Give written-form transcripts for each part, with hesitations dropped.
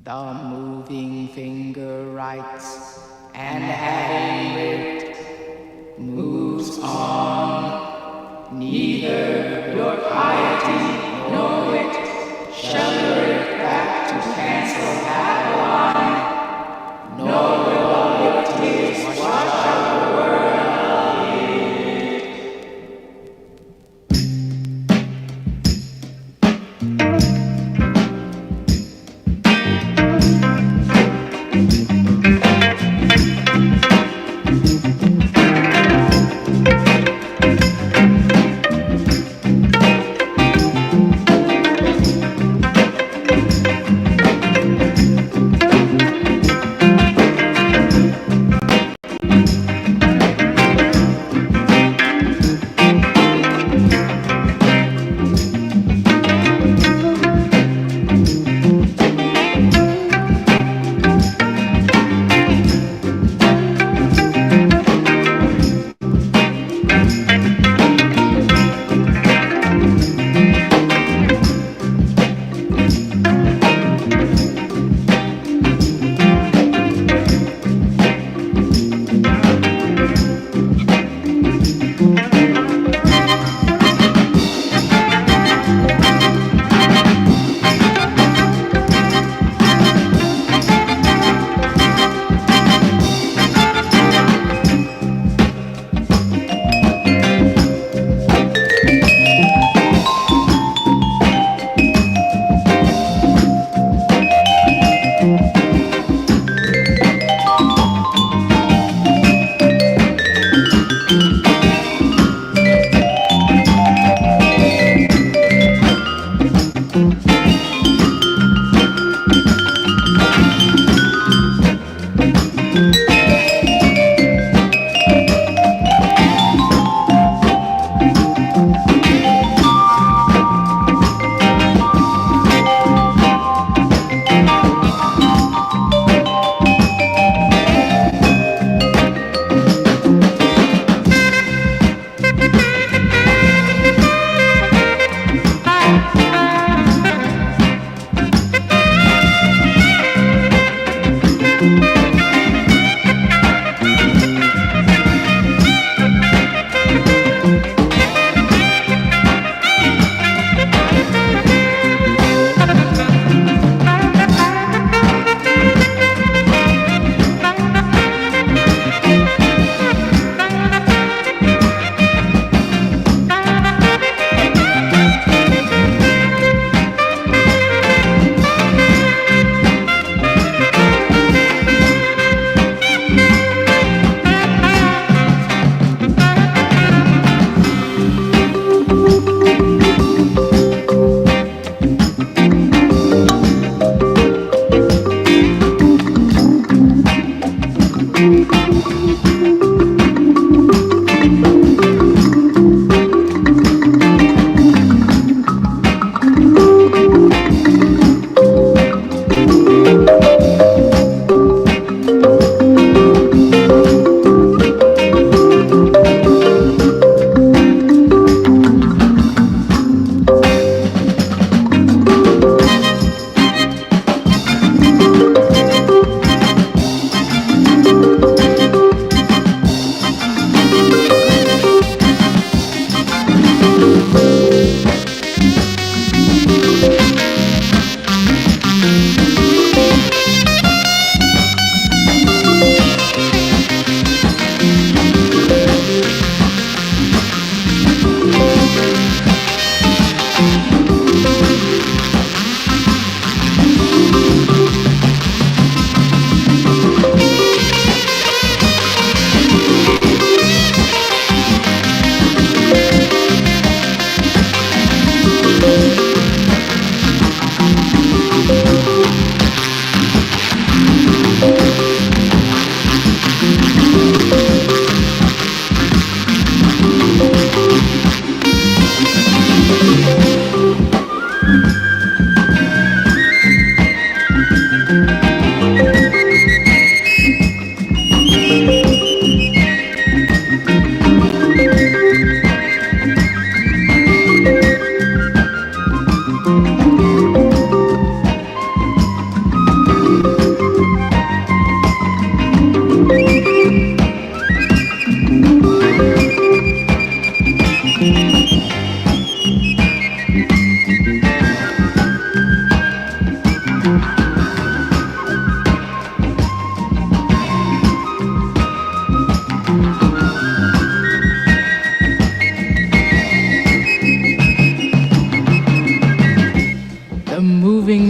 The moving finger writes, and having writ, moves on. Neither your piety nor wit shall lure it back to cancel Babylon, nor will all your tears wash out the world.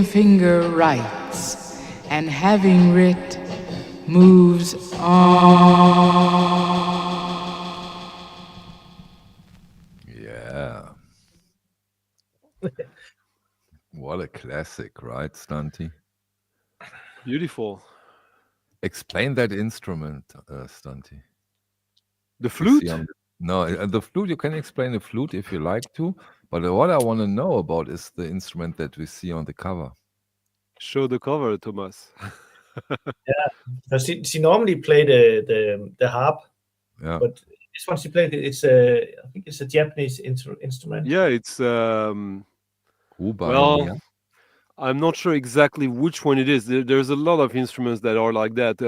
finger writes, and having writ, moves on. Yeah. What a classic, right, Stunty? Beautiful. Explain that instrument, Stunty. The flute? No, the flute, you can explain the flute if you like to, but what I want to know about is the instrument that we see on the cover. Show the cover, Thomas. Yeah, she normally played the harp, Yeah. but this one she played I think it's a Japanese instrument. Yeah, it's well, I'm not sure exactly which one it is. There's a lot of instruments that are like that,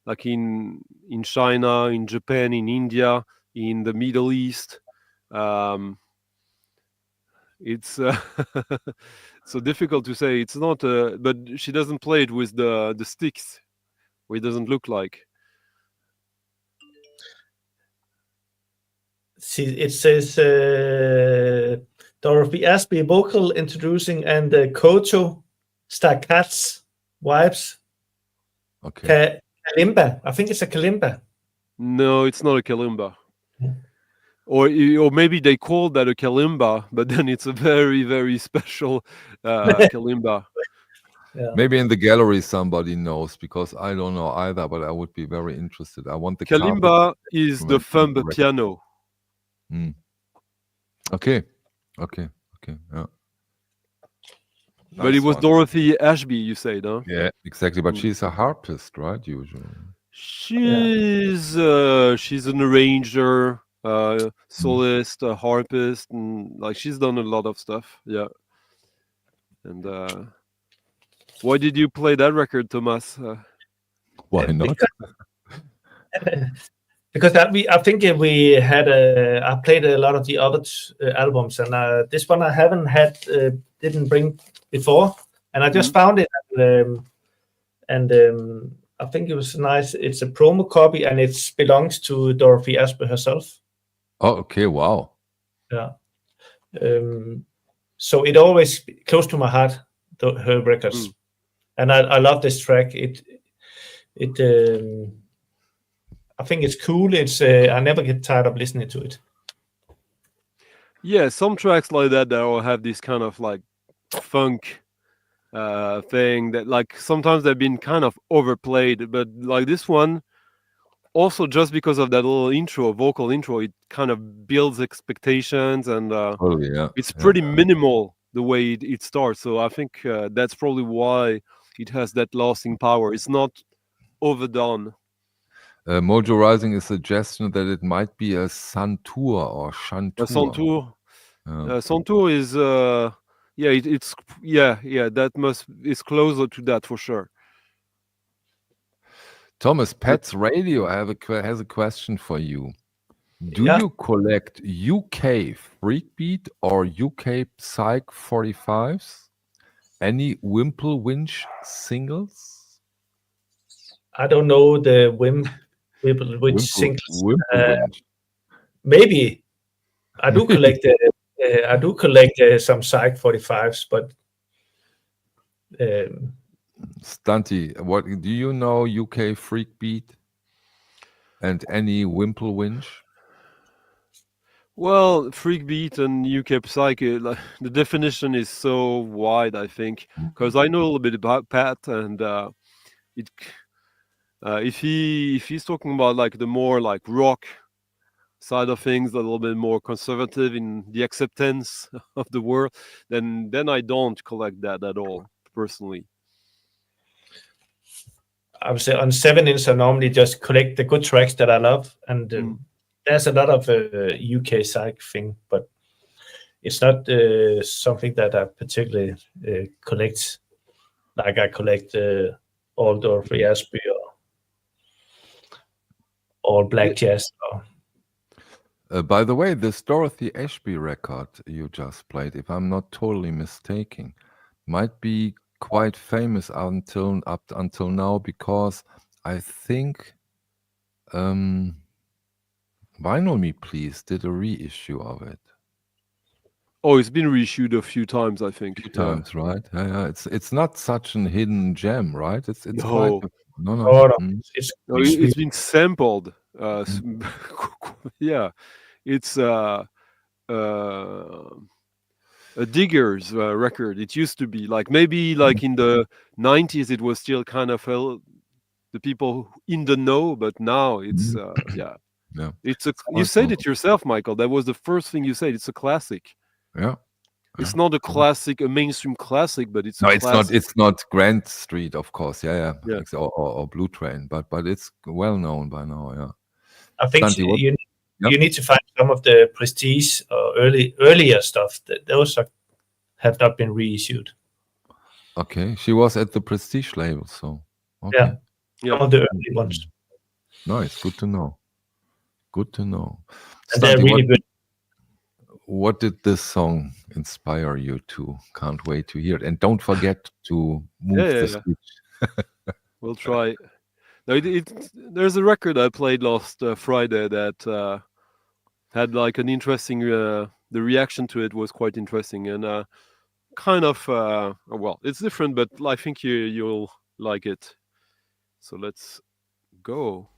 like in China, in Japan, in India, in the Middle East. It's so difficult to say. It's not, but she doesn't play it with the sticks, or it doesn't look like. It says Dorothy Ashby vocal introducing and koto staccats vibes. Okay. Kalimba. I think it's a kalimba. No, it's not a kalimba. Or maybe they call that a kalimba, but then it's a very, very special kalimba. Yeah. Maybe in the gallery somebody knows, because I don't know either, but I would be very interested. I want the kalimba is the thumb piano. Okay. Yeah. But it was Dorothy Ashby, you said, huh? Yeah, exactly. But she's a harpist, right? Usually. She's an arranger, soloist, harpist, and like she's done a lot of stuff. Yeah. And why did you play that record, Thomas? Why not? Because I think we had I played a lot of the other albums, and this one I haven't had didn't bring before, and I just found it, and I think it was nice. It's a promo copy, and it belongs to Dorothy Ashby herself. Oh, okay! Wow. Yeah. So it always close to my heart, her records, and I love this track. I think it's cool. It's I never get tired of listening to it. Yeah, some tracks like that will have this kind of like funk thing that like sometimes they've been kind of overplayed, but like this one, also just because of that little vocal intro, it kind of builds expectations, and it's pretty minimal the way it starts. So I think that's probably why it has that lasting power. It's not overdone. Mojo Rising is a suggestion that it might be a santur or chantur. A santur. Santur is it's closer to that for sure. Thomas, Pets Radio has a question for you. Do you collect UK Freakbeat or UK Psych 45s? Any Wimple Winch singles? I don't know the Wimple Winch singles. Maybe I do collect some Psych 45s, but Stunty, what do you know? UK Freakbeat and any Wimple Winch? Well, Freakbeat and UK Psych, the definition is so wide, I think, because I know a little bit about Pat, and if he's talking about like the more like rock side of things, a little bit more conservative in the acceptance of the world, then I don't collect that at all personally. I would say on 7-inch I normally just collect the good tracks that I love, and there's a lot of UK Psych thing, but it's not something that I particularly collect, like I collect all Dorothy Ashby or all Black Jazz. By the way, this Dorothy Ashby record you just played, if I'm not totally mistaken, might be quite famous until now, because I think Vinyl Me Please did a reissue of it. Oh, it's been reissued a few times, I think. Few times, right? Yeah. It's not such an hidden gem, right? It's quite No. no. Oh, no, Mm. No, it's it's been sampled. Yeah, it's a Diggers record. It used to be like maybe like in the 90s it was still kind of the people in the know, but now it's yeah. Yeah. It's a. It's You said also it yourself, Michael. That was the first thing you said. It's a classic. yeah. It's not a classic, a mainstream classic, but it's a No, it's not. classic. It's not Grand Street, of course. Yeah. Yeah. Or Blue Train, but it's well known by now. Yeah. I think Santi, what? you need to find some of the Prestige or earlier stuff. Those have not been reissued. Okay, she was at the Prestige label, so okay. Yeah, Yeah. some of the early ones. Nice, good to know. Good to know. And they're Santi, really good. what did this song inspire you to? Can't wait to hear it. And don't forget to move the Yeah. switch. We'll try. No, there's a record I played last Friday that had like an interesting. The reaction to it was quite interesting and kind of well, it's different, but I think you'll like it. So let's go.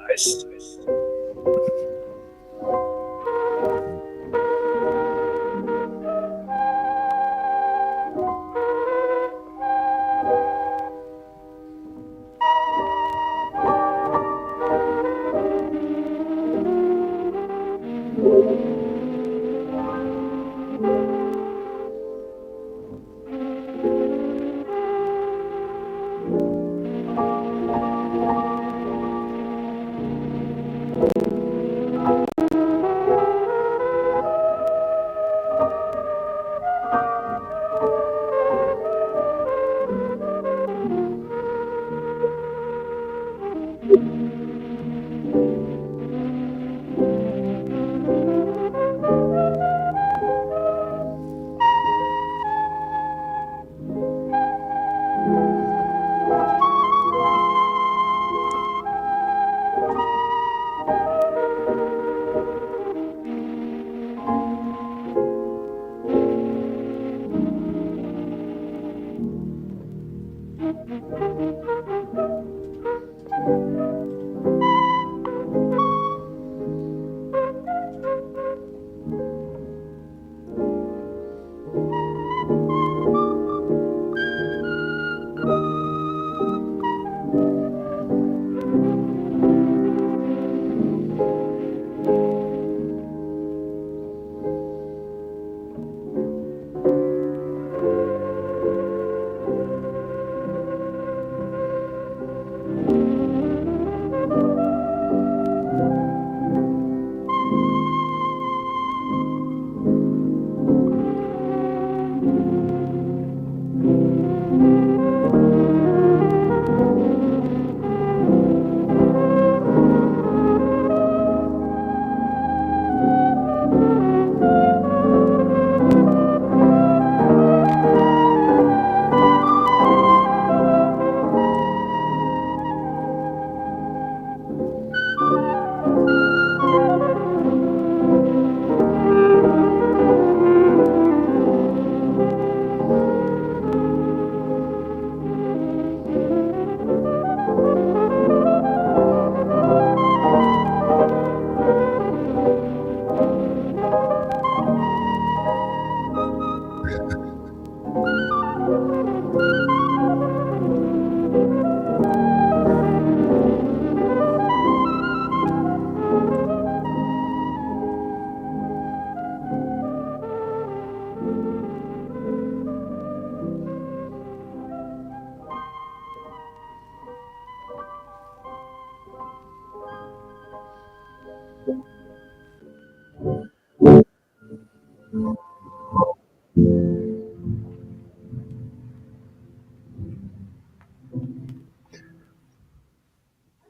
Nice.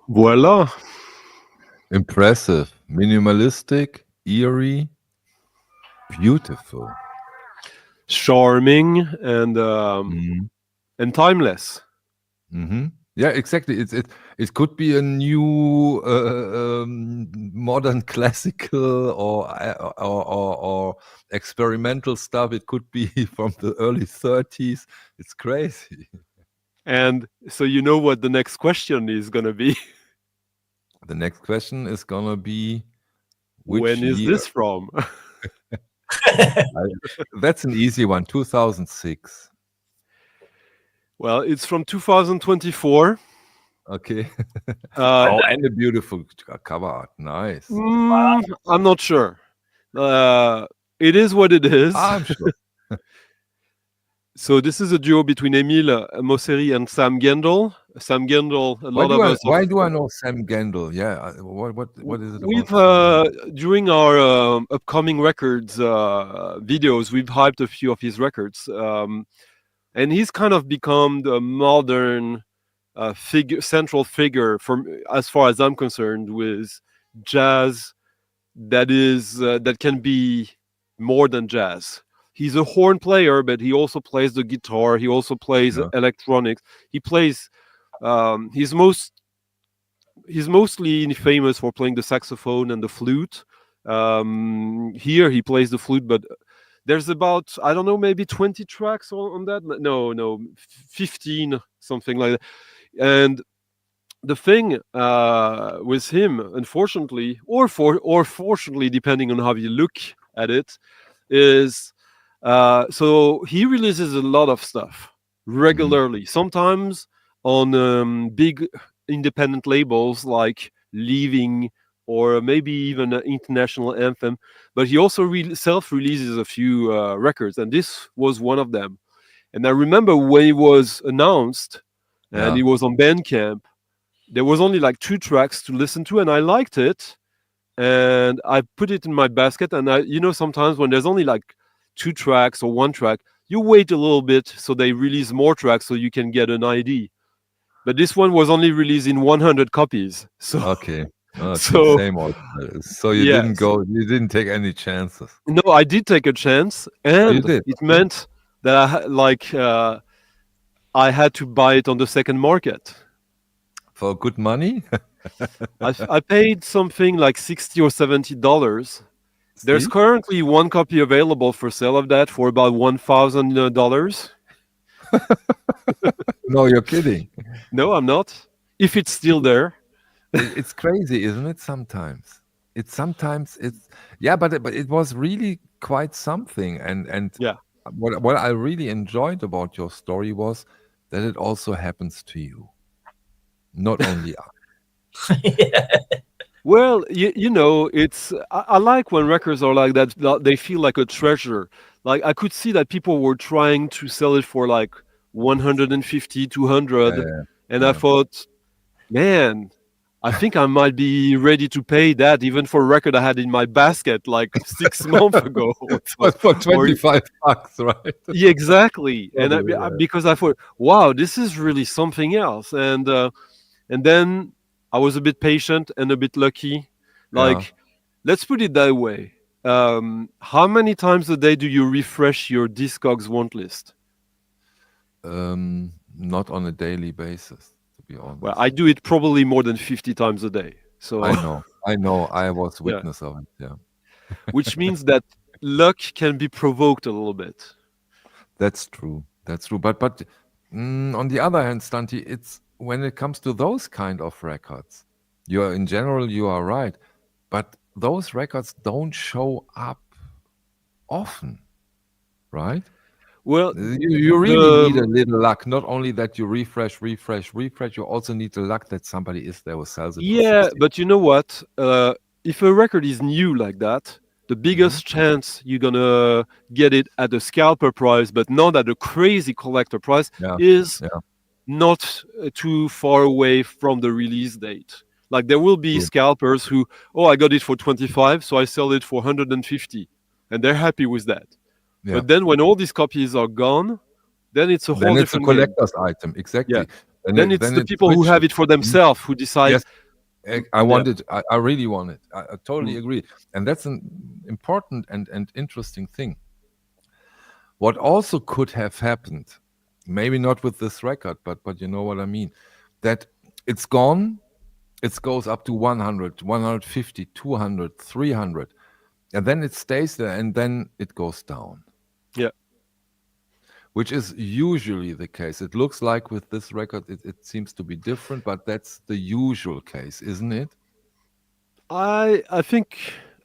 Voila. Impressive, minimalistic, eerie, beautiful. Charming and timeless. Mm-hmm. Yeah, exactly. It could be a new modern classical or experimental stuff. It could be from the early 30s. It's crazy. And so you know what the next question is going to be. The next question is gonna be, which When is year? this from? That's an easy one. 2006. Well, it's from 2024. Okay. Uh, And a beautiful cover art. Nice. I'm not sure. It is what it is. I'm sure. So this is a duo between Emile Mosseri and Sam Gendel. Sam Gendel, Why do I know Sam Gendel? Yeah. What is it We've about? during our upcoming records videos, we've hyped a few of his records, and he's kind of become the modern central figure, from as far as I'm concerned, with jazz that can be more than jazz. He's a horn player, but he also plays the guitar. He also plays electronics. He plays. He's mostly famous for playing the saxophone and the flute. Here he plays the flute, but there's about, I don't know, maybe 20 tracks on that. No, 15, something like that. And the thing with him, unfortunately, or fortunately, depending on how you look at it, is so he releases a lot of stuff regularly. Sometimes on big independent labels like Leaving or maybe even an International Anthem, but he also self-releases a few records, and this was one of them. And I remember when it was announced and it was on Bandcamp, there was only like 2 tracks to listen to, and I liked it, and I put it in my basket. And sometimes when there's only like 2 tracks or 1 track, you wait a little bit so they release more tracks so you can get an ID. But this one was only released in 100 copies. So Okay. So- same old. So you Yes. didn't go. You didn't take any chances. no, I did take a chance, and did? it meant that I had to buy it on the second market. For good money. I paid something like $60 or $70. There's See? currently 1 copy available for sale of that for about $1,000. No, you're kidding. No, I'm not. If it's still there. It's crazy, isn't it? Sometimes it's yeah, but it was really quite something. And Yeah. what I really enjoyed about your story was that it also happens to you, not only us. Well, it's I like when records are like that. They feel like a treasure. Like I could see that people were trying to sell it for like 150, 200, and I thought, man, I think I might be ready to pay that even for a record I had in my basket like 6 months ago. For 25 bucks, right? Yeah, exactly. And Totally, yeah. because I thought, wow, this is really something else. And then I was a bit patient and a bit lucky. Like, let's put it that way. How many times a day do you refresh your Discogs want list? Not on a daily basis, to be honest. Well, I do it probably more than 50 times a day. So I know. I was witness of it. Yeah. which means that luck can be provoked a little bit. That's true. But on the other hand, Stanti, it's when it comes to those kind of records, you are right, but those records don't show up often, right? Well, You really need a little luck. Not only that you refresh, you also need the luck that somebody is there who sells it. yeah, for 60. but you know what? If a record is new like that, the biggest chance you're gonna get it at a scalper price, but not at a crazy collector price, is not too far away from the release date. Like there will be scalpers who, I got it for 25, so I sell it for 150, and they're happy with that. Yeah. But then when all these copies are gone, then it's a whole Then it's a different game. collector's item, exactly. Yeah. Then it's the people who have it for themselves who decide. Yes, I want it. I really want it. I totally agree, and that's an important and interesting thing. What also could have happened, maybe not with this record, but you know what I mean, that it's gone, it goes up to 100, 150, 200, 300, and then it stays there, and then it goes down. Yeah. Which is usually the case. It looks like with this record, it seems to be different, but that's the usual case, isn't it? I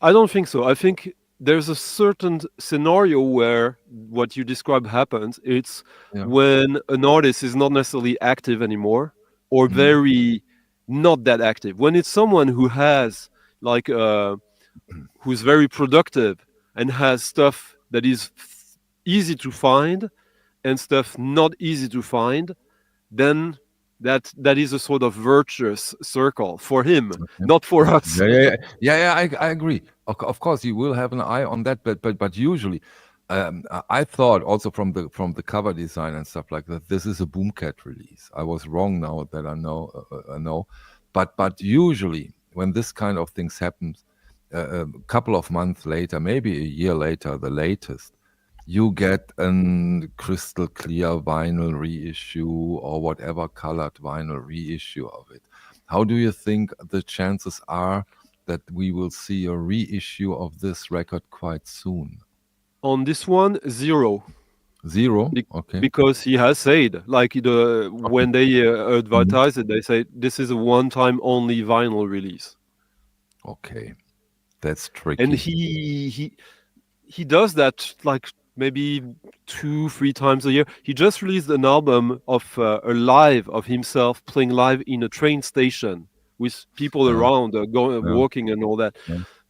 don't think so. I think there's a certain scenario where what you describe happens. It's when an artist is not necessarily active anymore, or very not that active. When it's someone who has like who's very productive and has stuff that is easy to find and stuff not easy to find, then that is a sort of virtuous circle for him, not for us. I agree. Of course, you will have an eye on that, but usually, I thought also from the cover design and stuff like that, this is a Boomcat release. I was wrong now that I know, but usually when this kind of things happens, a couple of months later, maybe a year later, the latest, you get a crystal clear vinyl reissue or whatever colored vinyl reissue of it. How do you think the chances are that we will see a reissue of this record quite soon? On this one, 0. 0? Okay. Because he has said, like when they advertise it, they say this is a one-time only vinyl release. Okay, that's tricky. And he does that like maybe 2-3 times a year. He just released an album of a live of himself playing live in a train station with people around walking and all that.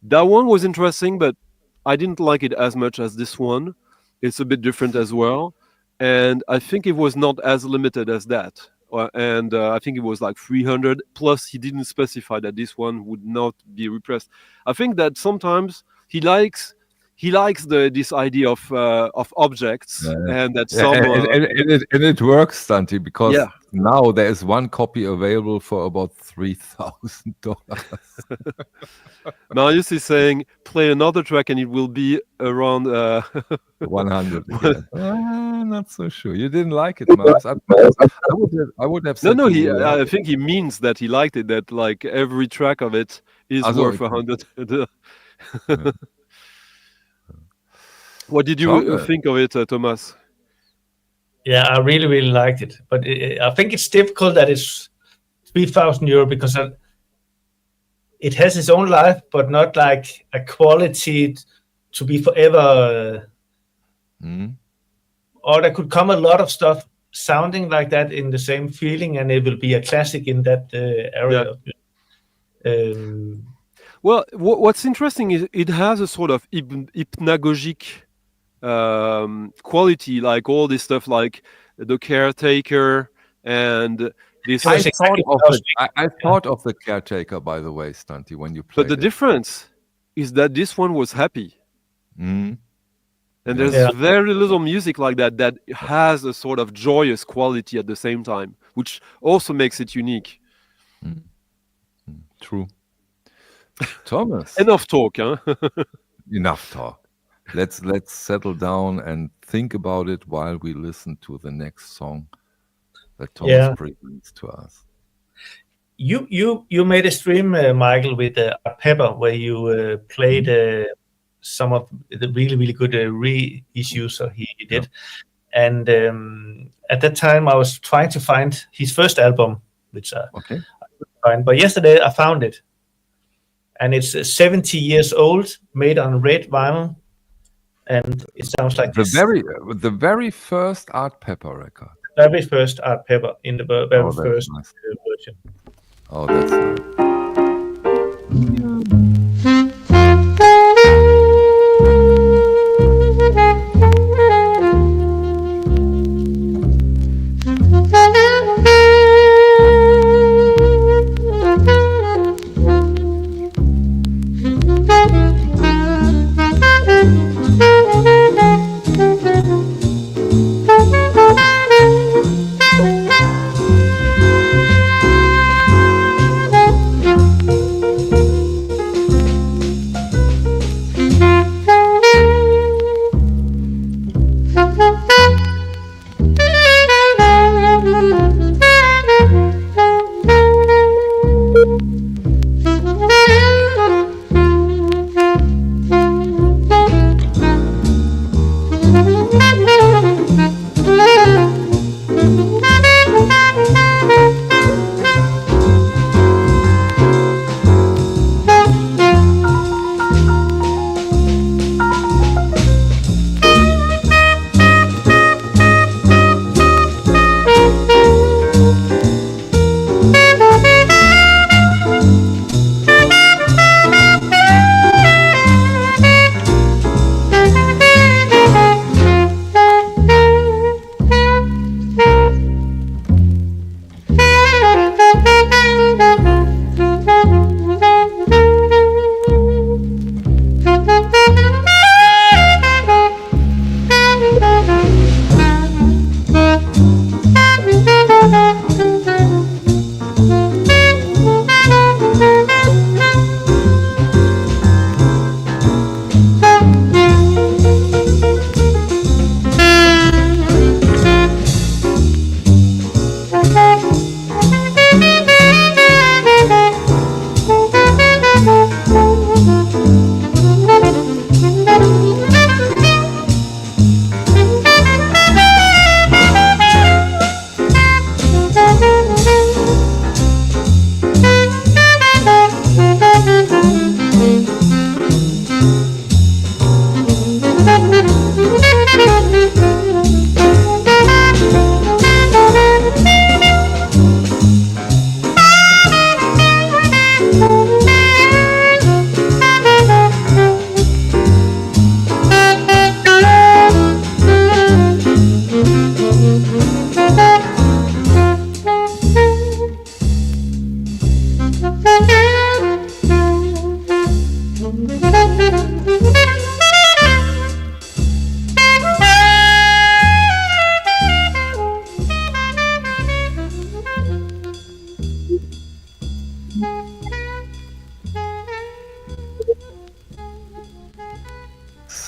That one was interesting, but I didn't like it as much as this one. It's a bit different as well, and I think it was not as limited as that. And I think it was like 300. Plus, he didn't specify that this one would not be repressed. I think that sometimes he likes this idea of objects, and that and it works, Santi, because now there is one copy available for about $3,000. Marius is saying play another track and it will be around 100 again. Not so sure. You didn't like it, Marius. I would have said no. I think he means that he liked it. That like every track of it is worth 100. What did you think of it, Thomas? Yeah, I really, really liked it. But I think it's difficult that it's €3,000 because it has its own life, but not like a quality to be forever. Or there could come a lot of stuff sounding like that in the same feeling, and it will be a classic in that area. Well, what's interesting is it has a sort of hypnagogic quality, like all this stuff, like The Caretaker and this. I thought of The Caretaker, by the way, Stunty, when you played. But the difference is that this one was happy. And there's very little music like that has a sort of joyous quality at the same time, which also makes it unique. True. Thomas. Enough talk, huh? Enough talk. Let's settle down and think about it while we listen to the next song that Thomas brings to us. You made a stream, Michael, with Pepper, where you played some of the really, really good reissues he did. And at that time, I was trying to find his first album, which I couldn't find. But yesterday, I found it. And it's 70 years old, made on red vinyl. And it sounds like the very first Art Pepper record. The very first Art Pepper in the very first version. Oh, that's nice.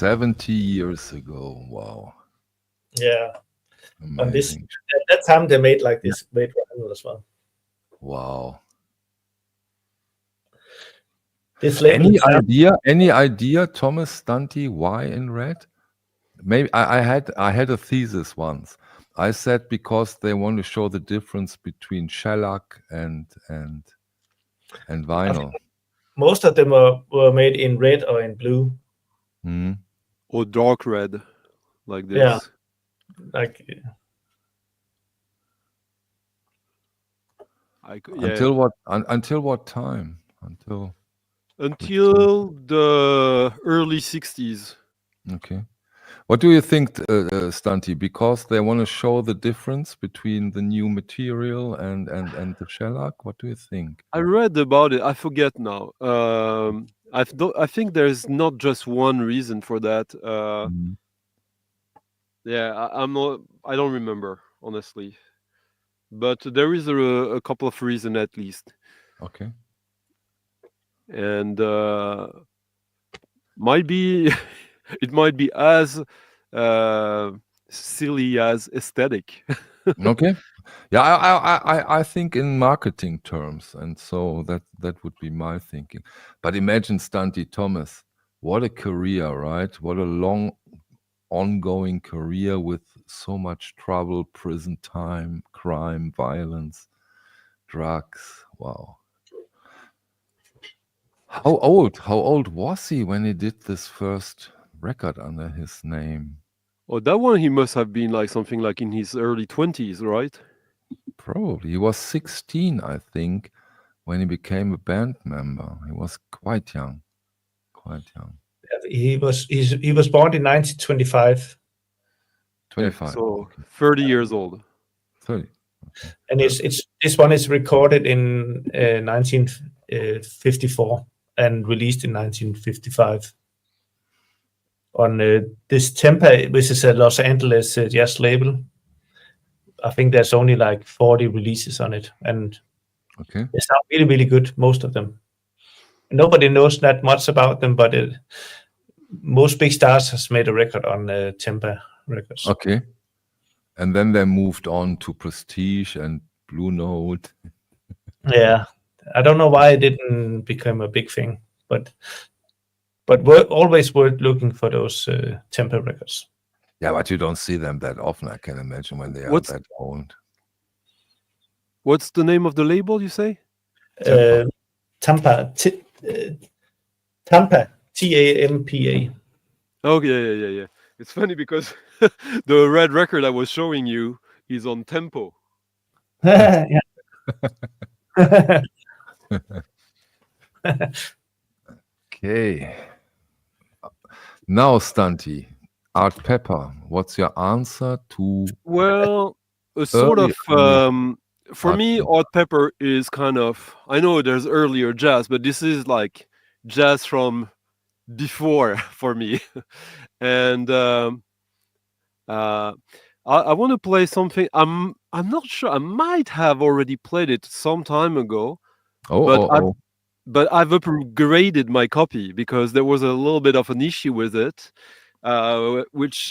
70 years ago. Wow. Yeah. On this, Amazing. at that time they made like this great vinyl as well. Wow. This label Any idea, Thomas Stunty, why in red? Maybe I had a thesis once. I said because they want to show the difference between shellac and vinyl. most of them were made in red or in blue. Mhm. Or dark red, like this. Yeah. Like Until what time? Until the early 60s. okay. What do you think, Stunty? Because they want to show the difference between the new material and the shellac. What do you think? I read about it. I forget now. I think there's not just one reason for that. Mhm. Yeah, I don't remember, honestly. But there is a couple of reasons at least. Okay. And might be it might be as silly as aesthetic. Okay. Yeah, I think in marketing terms, and so that would be my thinking. But imagine Stunty Thomas. What a career, right? What a long ongoing career with so much trouble, prison time, crime, violence, drugs. Wow. How old was he when he did this first record under his name? Oh, that one he must have been like something like in his early 20s, right? Probably. He was 16, I think, when he became a band member. He was quite young. Quite young. he was born in 1925, 25. So Okay. 30 years old. 30. and this one is recorded in 1954 and released in 1955 on this Tempa, which is a Los Angeles jazz label. I think there's only like 40 releases on it, and Okay. they sound really, really good, most of them. Nobody knows that much about them, but most big stars has made a record on Tempa Records. Okay. And then they moved on to Prestige and Blue Note. Yeah, I don't know why it didn't become a big thing, but we're always worth looking for those Tempa records. Yeah, but you don't see them that often, I can imagine, when they are What's- that old. What's the name of the label, you say? Tampa, Tampa, Tampa. Oh, yeah. It's funny because the red record I was showing you is on Tempo. Yeah. Okay. Now, Stunty, Art Pepper, what's your answer to Well, a sort of for Art me, Pepper. Art Pepper is kind of, I know there's earlier jazz, but this is like jazz from before for me. And I want to play something. I'm not sure. I might have already played it some time ago, but I've upgraded my copy because there was a little bit of an issue with it, which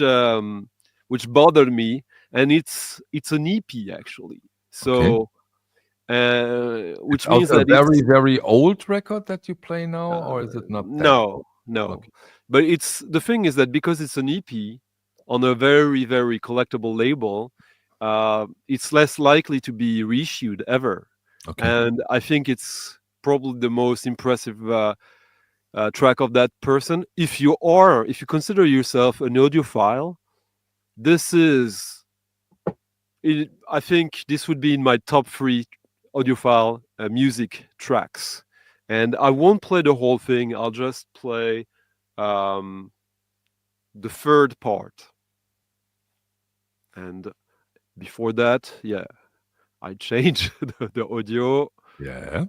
bothered me. And it's an EP actually. So, which means that very, very old record that you play now, or is it not? No. Okay. But the thing is that because it's an EP on a very, very collectible label, it's less likely to be reissued ever. Okay. And I think it's probably the most impressive track of that person. If you consider yourself an audiophile, I think this would be in my top 3 audiophile music tracks. And I won't play the whole thing. I'll just play the third part. And before that, I change the audio. Yeah.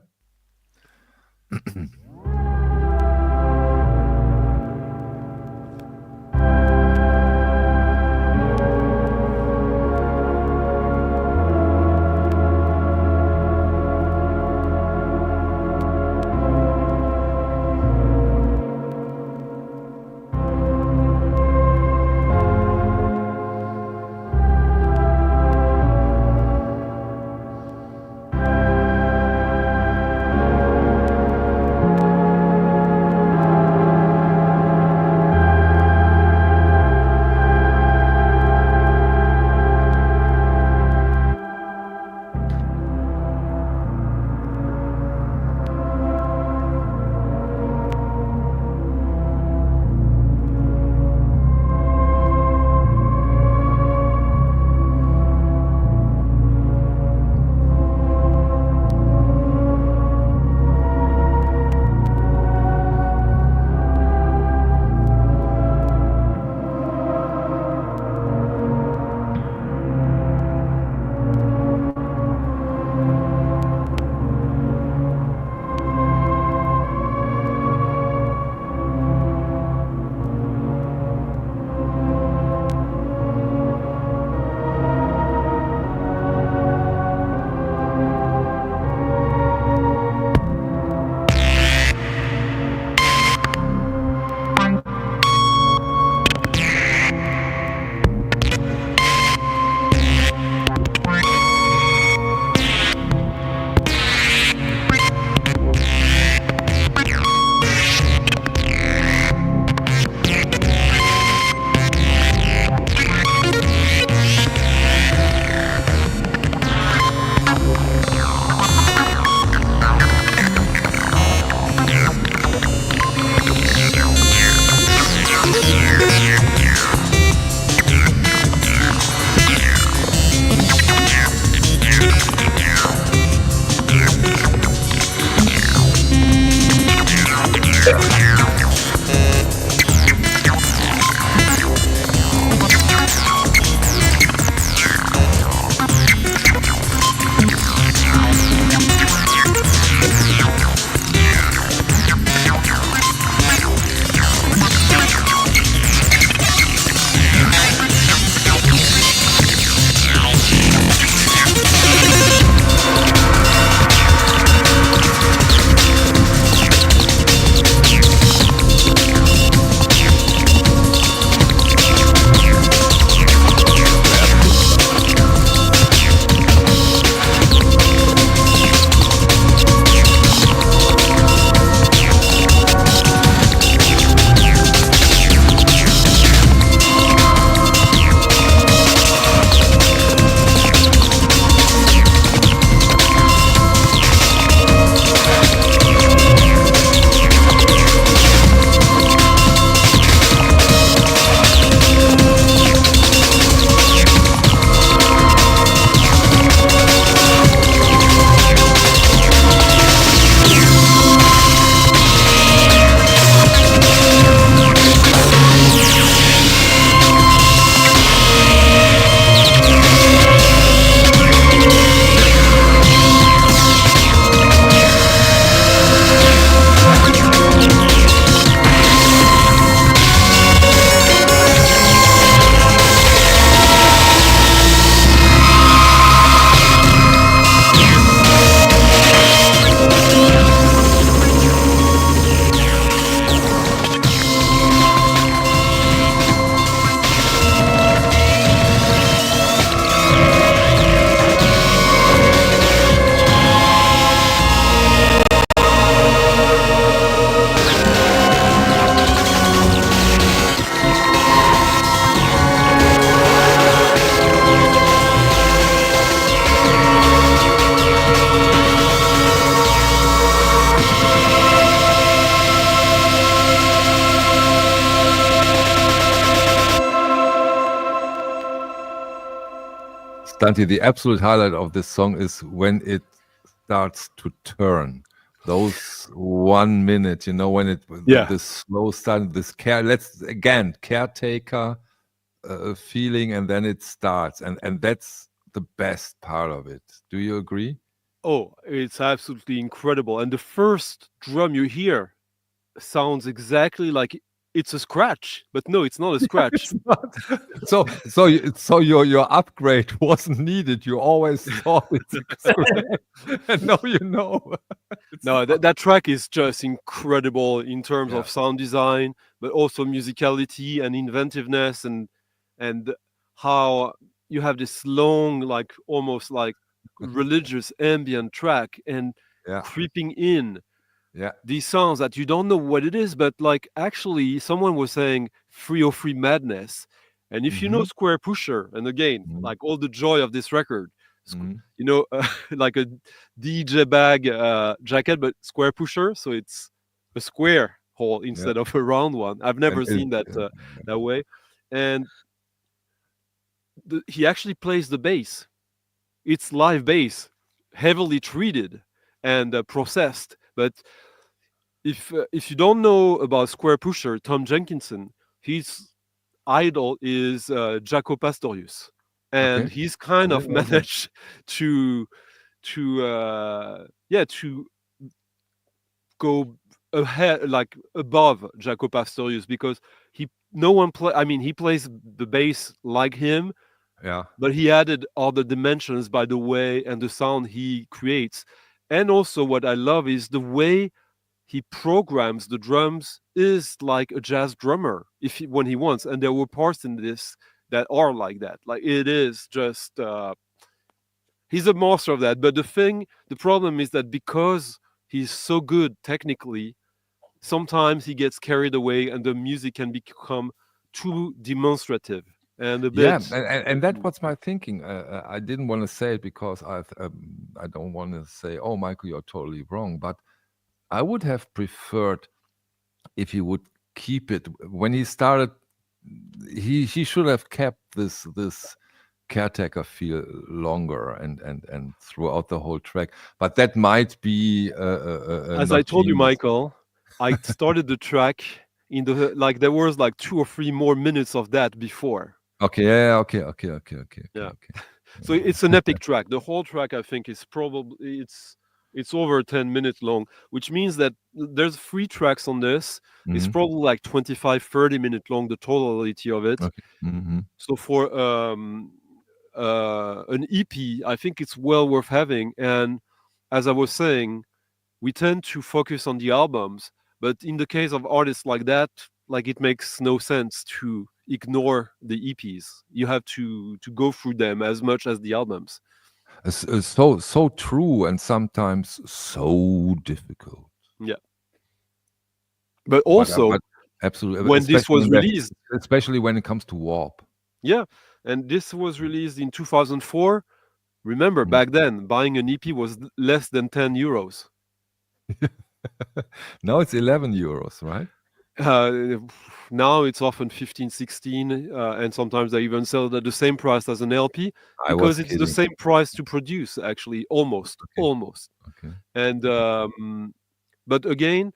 Stunty, the absolute highlight of this song is when it starts to turn. Those 1 minute, you know, when it this slow start, this caretaker feeling, and then it starts, and that's the best part of it. Do you agree? Oh, it's absolutely incredible. And the first drum you hear sounds exactly like it's a scratch, but no, it's not a scratch. So your upgrade wasn't needed. You always thought it's a scratch, and now you know. No, that track is just incredible in terms of sound design, but also musicality and inventiveness, and how you have this long, like almost like religious ambient track, and creeping in these sounds that you don't know what it is, but like actually someone was saying 303 madness. And if you know Square Pusher, and again, like all the joy of this record, you know, like a DJ bag jacket, but Square Pusher, so it's a square hole instead of a round one. I've never seen that that way. And he actually plays the bass. It's live bass, heavily treated and processed. But if you don't know about Square Pusher, Tom Jenkinson, his idol is Jaco Pastorius, and he's kind of managed to go ahead, like above Jaco Pastorius, because he plays the bass like him, but he added other dimensions by the way and the sound he creates. And also what I love is the way he programs the drums is like a jazz drummer when he wants. And there were parts in this that are like that. Like it is just he's a master of that. But the problem is that because he's so good technically, sometimes he gets carried away and the music can become too demonstrative and a bit. And that was my thinking. I didn't want to say it because I don't want to say, oh, Michael, you're totally wrong. But I would have preferred if he would keep it. When he started, he should have kept this caretaker feel longer and throughout the whole track. But that might be as I told you, Michael, I started the track in the there was like 2 or 3 more minutes of that before. Okay. So it's an epic track. The whole track, I think, is probably it's over 10 minutes long, which means that there's 3 tracks on this. It's probably like 25-30 minutes long, the totality of it. So for an EP, I think it's well worth having. And as I was saying, we tend to focus on the albums, but in the case of artists like that, like it makes no sense to ignore the EPs. You have to go through them as much as the albums. So true, and sometimes so difficult. Yeah, but also but absolutely, when this was released, especially when it comes to Warp. Yeah, and this was released in 2004. Remember, back then, buying an EP was less than 10 euros. Now it's 11 euros, right? Now it's often 15, 16, and sometimes they even sell it at the same price as an LP, because it's the same price to produce, actually, almost. Okay. And but again,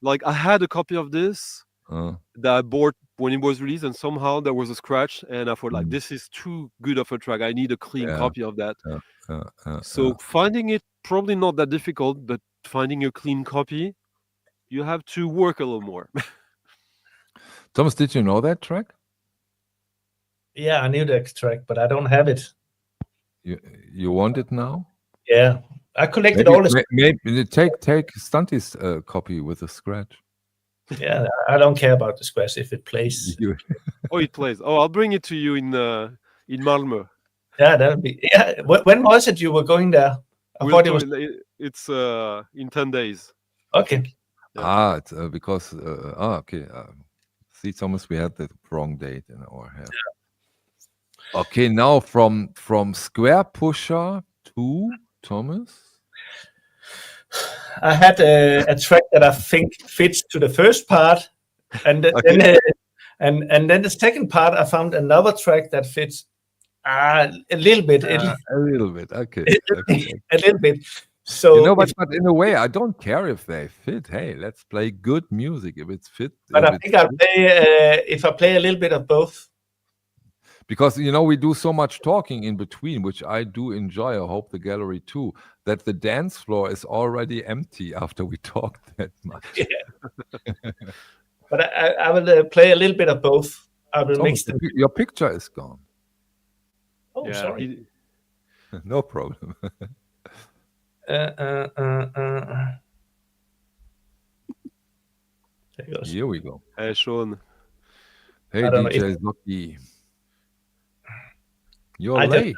like I had a copy of this that I bought when it was released, and somehow there was a scratch, and I thought like this is too good of a track. I need a clean copy of that. So finding it probably not that difficult, but finding a clean copy, you have to work a little more. Thomas, did you know that track? Yeah, I knew that track, but I don't have it. You want it now? Yeah, I collected all the. Maybe take Stunty's copy with a scratch. Yeah, I don't care about the scratch if it plays. Oh, it plays. Oh, I'll bring it to you in Malmö. Yeah, that would be. Yeah, when was it you were going there? It's in 10 days. Okay. Yeah. It's because okay. See, Thomas, we had the wrong date in our head. Yeah. Okay, now from Square Pusher to Thomas. I had a track that I think fits to the first part, and then and then the second part I found another track that fits A little bit. A little bit. Okay. A little bit. So, You know, but in a way, I don't care if they fit. Hey, let's play good music if it's fit. but I think I'll play if I play a little bit of both. Because you know we do so much talking in between, which I do enjoy. I hope the gallery too. That the dance floor is already empty after we talk that much. Yeah. But I will play a little bit of both. I will mix them. Your picture is gone. Oh, Yeah, sorry. No problem. There it goes. Here we go. Hey, Sean. Hey, I don't know DJ Lucky. You're I late.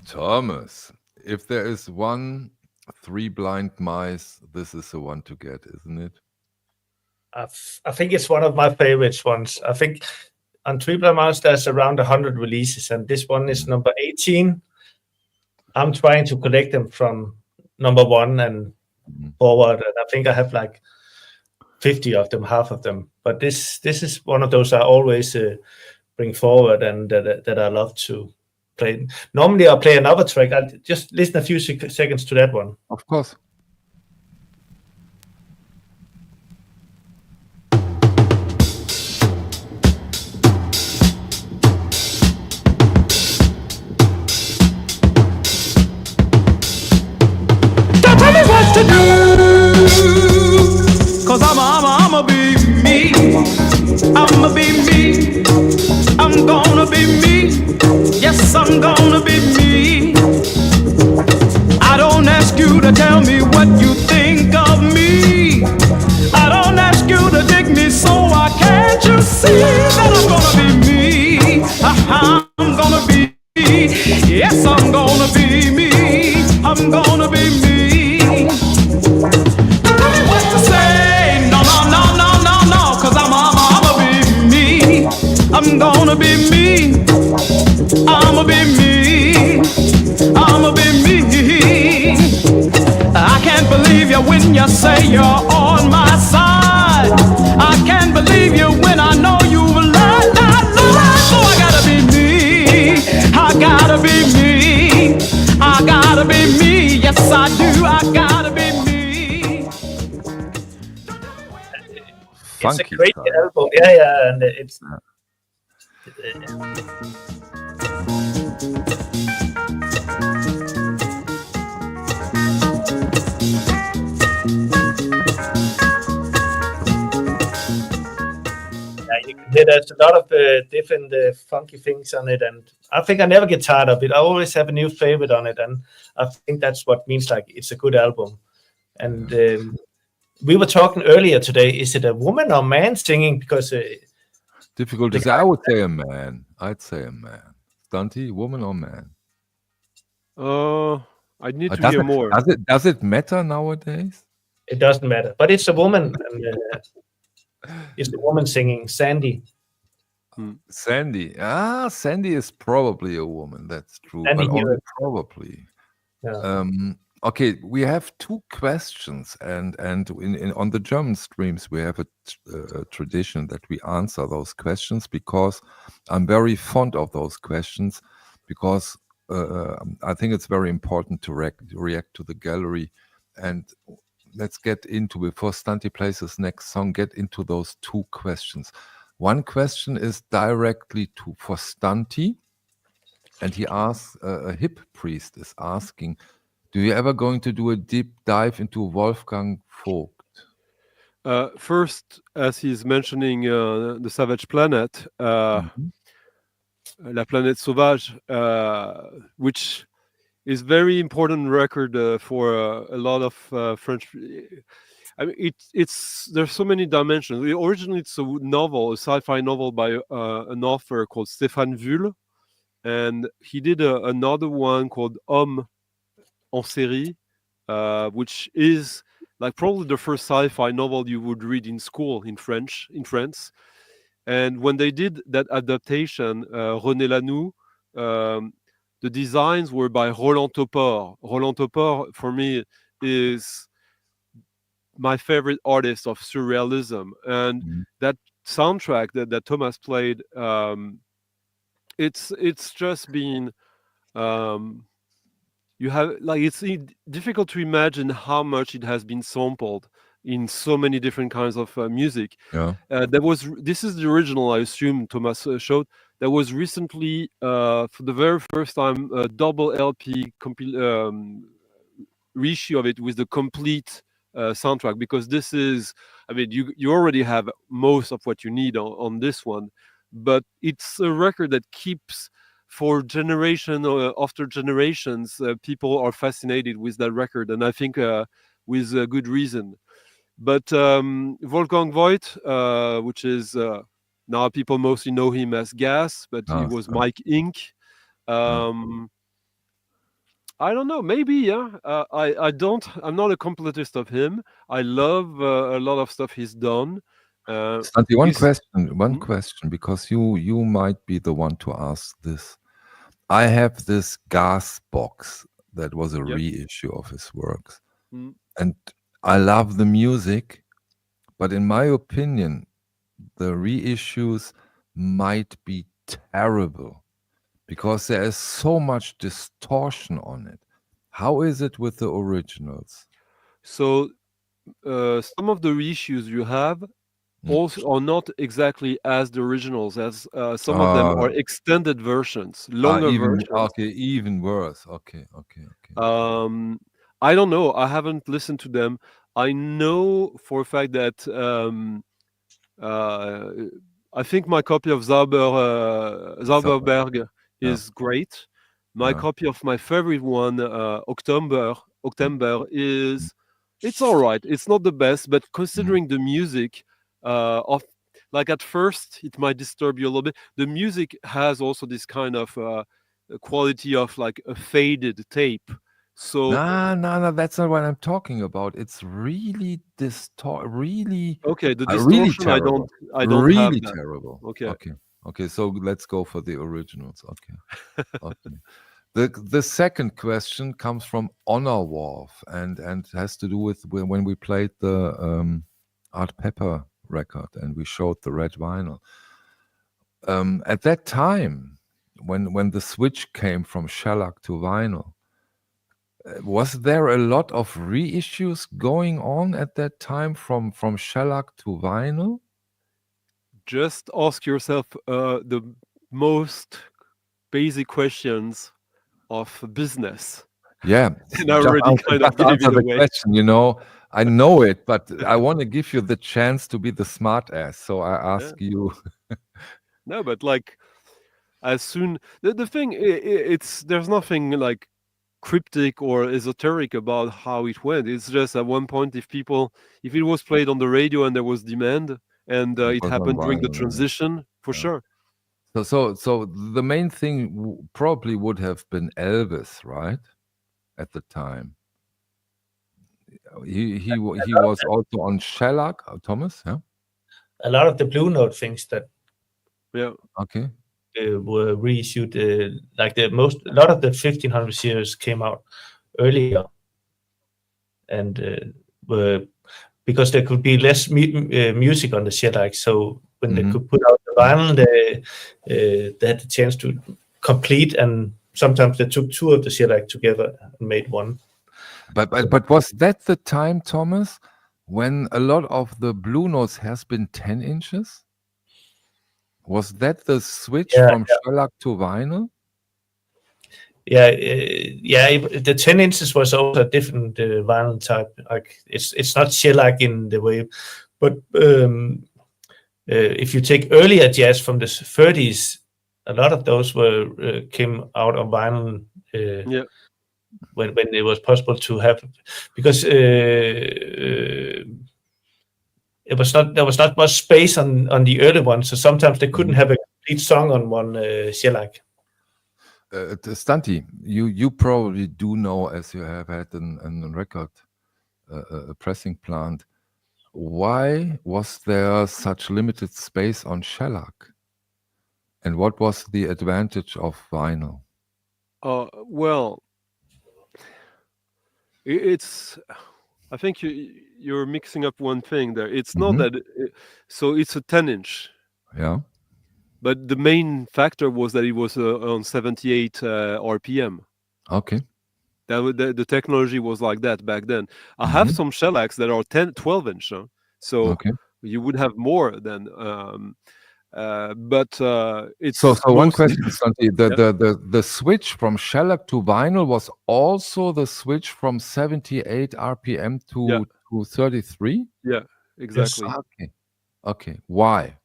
Thomas, if there is one Three Blind Mice, this is the one to get, isn't it? I think it's one of my favorites ones. I think on Three Blind Mice there's around 100 releases, and this one is number 18. I'm trying to collect them from number 1 and forward, and I think I have like 50 of them, half of them. But this is one of those I always bring forward and that I love to play. Normally I'll play another track. I'll just listen a few seconds to that one. Of course. Tell me what to do, 'cause I'ma be me. I'ma be me. I'm gonna be me. Yes, I'm gonna be me. I don't ask you to tell me what you think of me. I don't ask you to dig me, so why can't you see that I'm gonna be me? I'm gonna be me. Yes, I'm gonna be me. I'm gonna be me. Don't tell me what to say. No, no, no, no, no, no. 'Cause I'ma be me. I'm gonna be me. I'ma be me. I'ma be me. I can't believe you when you say you're on my side. I can't believe you when I know you lie, lie, lie. So I gotta be me. I gotta be me. I gotta be me. Yes, I do. I gotta be me. It's Funky a great style. album. Yeah, and it's. You can hear there's a lot of different funky things on it, and I think I never get tired of it. I always have a new favorite on it, and I think that's what means like it's a good album. And we were talking earlier today. Is it a woman or man singing? Because Difficult to say. I would say a man. I'd say a man. Stunty, woman or man? I need to Does hear it, more. does it matter nowadays? it doesn't matter. But it's a woman, and it's the woman singing, Sandy. Sandy. Sandy is probably a woman. That's true. Sandy But only Hewitt. probably. Yeah. Okay, we have two questions, and on the German streams we have a tradition that we answer those questions because I'm very fond of those questions because I think it's very important to react to the gallery. And let's get into, before Stunty plays his next song, get into those two questions. One question is directly for Stunty, and he asks, a hip priest is asking, do you ever going to do a deep dive into Wolfgang Vogt? First, as he's mentioning the Savage Planet, La Planète Sauvage, which is very important record for a lot of French. I mean, there's so many dimensions. Originally, it's a novel, a sci-fi novel by an author called Stéphane Vull, and he did another one called Homme en série, which is like probably the first sci-fi novel you would read in school in France. And when they did that adaptation, René Lanoux, the designs were by Roland Topor. Roland Topor, for me, is my favorite artist of surrealism. And that soundtrack that Thomas played, it's just been... you have like it's difficult to imagine how much it has been sampled in so many different kinds of music. Yeah. This is the original, I assume Thomas showed. There was recently for the very first time a double LP reissue of it with the complete soundtrack, because this is, I mean, you already have most of what you need on this one, but it's a record that keeps, for generation after generations, people are fascinated with that record, and I think with good reason. But Wolfgang Voigt, which is now people mostly know him as Gas, but he was Mike Inc. I don't know. Maybe, yeah. I don't. I'm not a completist of him. I love a lot of stuff he's done. Santi, one He's Hmm? question, because you might be the one to ask this. I have this gas box that was a Yeah. reissue of his works, Mm. and I love the music, but in my opinion, the reissues might be terrible because there is so much distortion on it. How is it with the originals? So some of the reissues you have also are not exactly as the originals, as some of them are extended versions, longer versions. Even worse. Okay. I don't know. I haven't listened to them. I know for a fact that uh, I think my copy of Zauberberg Yeah. is great. My Yeah. copy of my favorite one, October, is it's all right. It's not the best, but considering the music of like at first it might disturb you a little bit. The music has also this kind of quality of like a faded tape. So No, that's not what I'm talking about. It's really really okay, the really distortion terrible. I don't have Really that. terrible. Okay. Okay, so let's go for the originals. Okay. The second question comes from Honor Wharf and has to do with when we played the Art Pepper record and we showed the red vinyl. At that time, when the switch came from shellac to vinyl, was there a lot of reissues going on at that time from shellac to vinyl? Just ask yourself the most basic questions of business. Yeah, And I already kind of just gave answer it the away. question. You know, I know it, but I want to give you the chance to be the smart ass. So I ask you. No, but like as soon the thing it's there's nothing like cryptic or esoteric about how it went. It's just at one point if it was played on the radio and there was demand and It it was on happened during the vinyl. transition for Yeah. sure. So the main thing probably would have been Elvis, right? At the time, he was also on shellac. Thomas, yeah. A lot of the Blue Note things that Yeah. Okay. were reissued, like a lot of the 1500 series came out earlier, and were because there could be less music on the shellac. So when they could put out the vinyl, they had the chance to complete, and sometimes they took two of the shellac together and made one. But was that the time, Thomas, when a lot of the Blue Notes has been 10 inches? Was that the switch from shellac to vinyl? Yeah, the 10 inches was also a different vinyl type. Like it's not shellac in the way, but if you take earlier jazz from the 30s, a lot of those came out of vinyl. When it was possible to have, because there was not much space on the early ones, so sometimes they couldn't have a complete song on one shellac. Stanti, you probably do know, as you have had a record a pressing plant. Why was there such limited space on shellac? And what was the advantage of vinyl? Well, it's. I think you're mixing up one thing there. It's not that. So it's a 10-inch. Yeah. But the main factor was that it was on 78 RPM. Okay. The technology was like that back then. I have some shellacs that are 12-inch, so you would have more than. But it's so one question, Santi. The switch from shellac to vinyl was also the switch from 78 RPM to 33. Yeah, exactly. Yes. Okay. Why?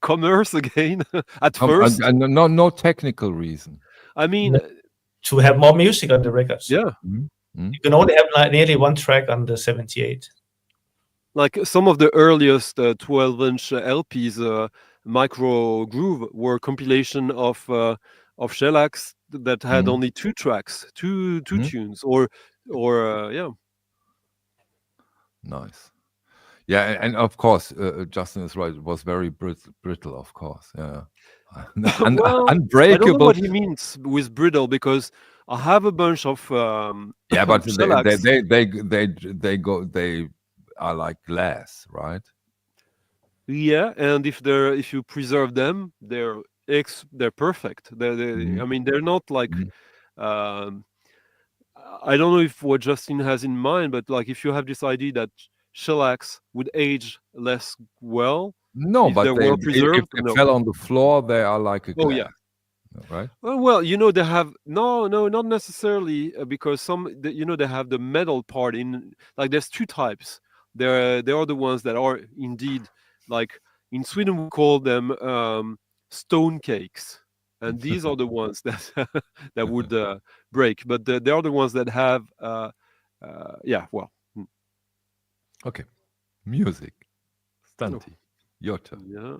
Commerce again at first. No technical reason. I mean, to have more music on the records. Yeah. You can only have nearly one track on the 78. Like some of the earliest 12-inch LPs, Micro Groove, were compilation of shellacs that had Mhm. only 2 tracks, two Mhm. tunes, or yeah. Nice. Yeah, and of course, Justin is right. It was very brittle, of course. Yeah, Well, I don't know unbreakable. what he means with brittle, because I have a bunch of Yeah, but shellacs. they are like glass, right? Yeah, and if you preserve them, they're perfect. Mhm. I mean, they're not like Mhm. um, I don't know if what Justin has in mind, but like if you have this idea that shellacs would age less well No, if but they're well if preserved, they no. fell on the floor, they are like a Oh glass, yeah. right? Well, you know, they have no, not necessarily, because you know, they have the metal part in. Like, there's 2 types. There are the ones that are indeed, like, in Sweden we call them stone cakes, and these are the ones that that would break. But there are the ones that have yeah. Well, Okay, music. no, Stanti, your turn. yeah.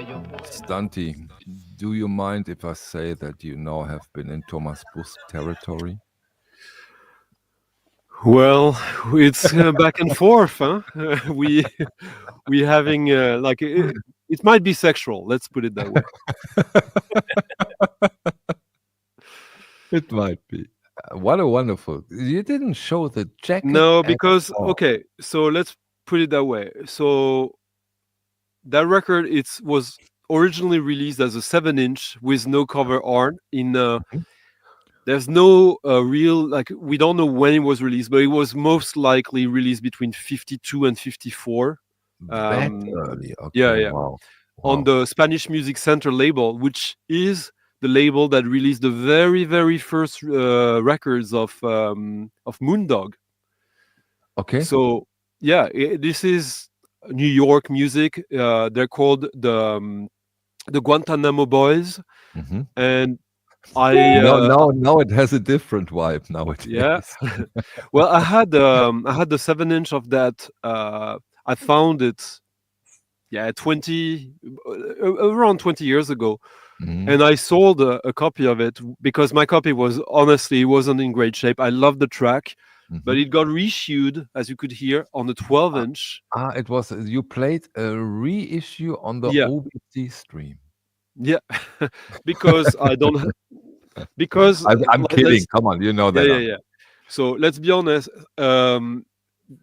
Stunty, do you mind if I say that you now have been in Thomas Busk territory? Well, it's back and forth, huh? we having like it might be sexual. Let's put it that way. It might be. What a wonderful! You didn't show the jacket. No, at because all. okay, so let's put it that way. So that record was originally released as a 7-inch with no cover art. There's no real, like, we don't know when it was released, but it was most likely released between 52 and 54. That early, okay. yeah. Wow. On the Spanish Music Center label, which is the label that released the very, very first records of Moondog. Okay. So yeah, this is New York music. They're called the Guantanamo Boys, Mhm. and now it has a different vibe nowadays. yeah. Well, I had the 7-inch of that. I found it, around 20 years ago, Mhm. and I sold a copy of it because my copy wasn't in great shape. I loved the track, but Mhm. it got reissued, as you could hear, on the 12-inch. It was you played a reissue on the Yeah. OBC stream. Yeah, because I don't. Because I'm like, kidding. Come on, you know that. yeah. So let's be honest.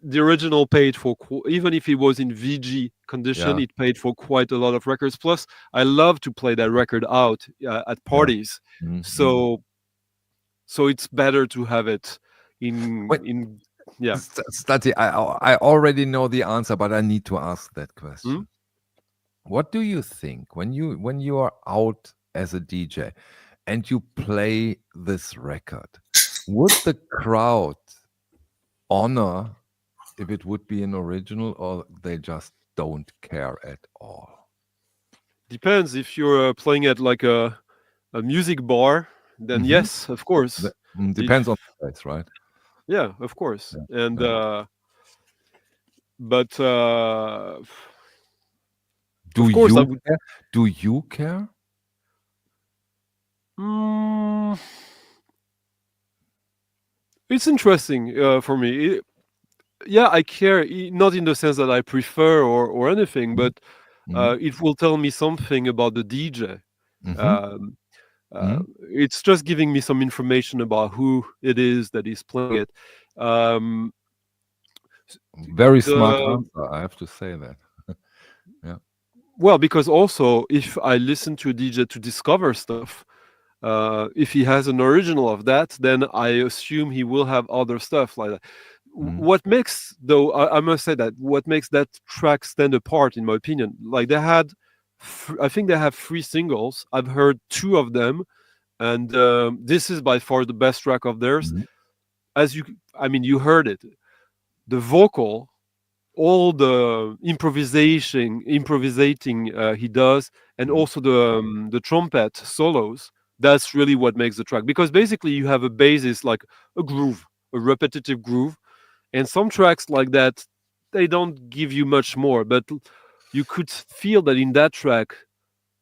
The original paid for even if it was in VG condition, Yeah. it paid for quite a lot of records. Plus, I love to play that record out at parties. Mhm. So it's better to have it Wait. in yeah. Stati, I already know the answer, but I need to ask that question. Hmm? What do you think when you are out as a DJ and you play this record? Would the crowd honor if it would be an original, or they just don't care at all? Depends if you're playing at like a music bar, then Mhm. yes, of course. Depends on the place, right? Yeah, of course. Yeah, And yeah. but Do of course I you would. care? Do you care? It's interesting for me. Yeah, I care, not in the sense that I prefer or anything, but Mhm. it will tell me something about the DJ. Mhm. It's just giving me some information about who it is that is playing it. Very smart answer, I have to say that. Yeah. Well, because also if I listen to a DJ to discover stuff, if he has an original of that, then I assume he will have other stuff like that. What makes, though, I must say that what makes that track stand apart, in my opinion, like they had, I think they have 3 singles. I've heard 2 of them, and this is by far the best track of theirs. As you heard it, the vocal, all the improvisating he does, and also the trumpet solos. That's really what makes the track, because basically you have a basis, like a groove, a repetitive groove, and some tracks like that, they don't give you much more, but you could feel that in that track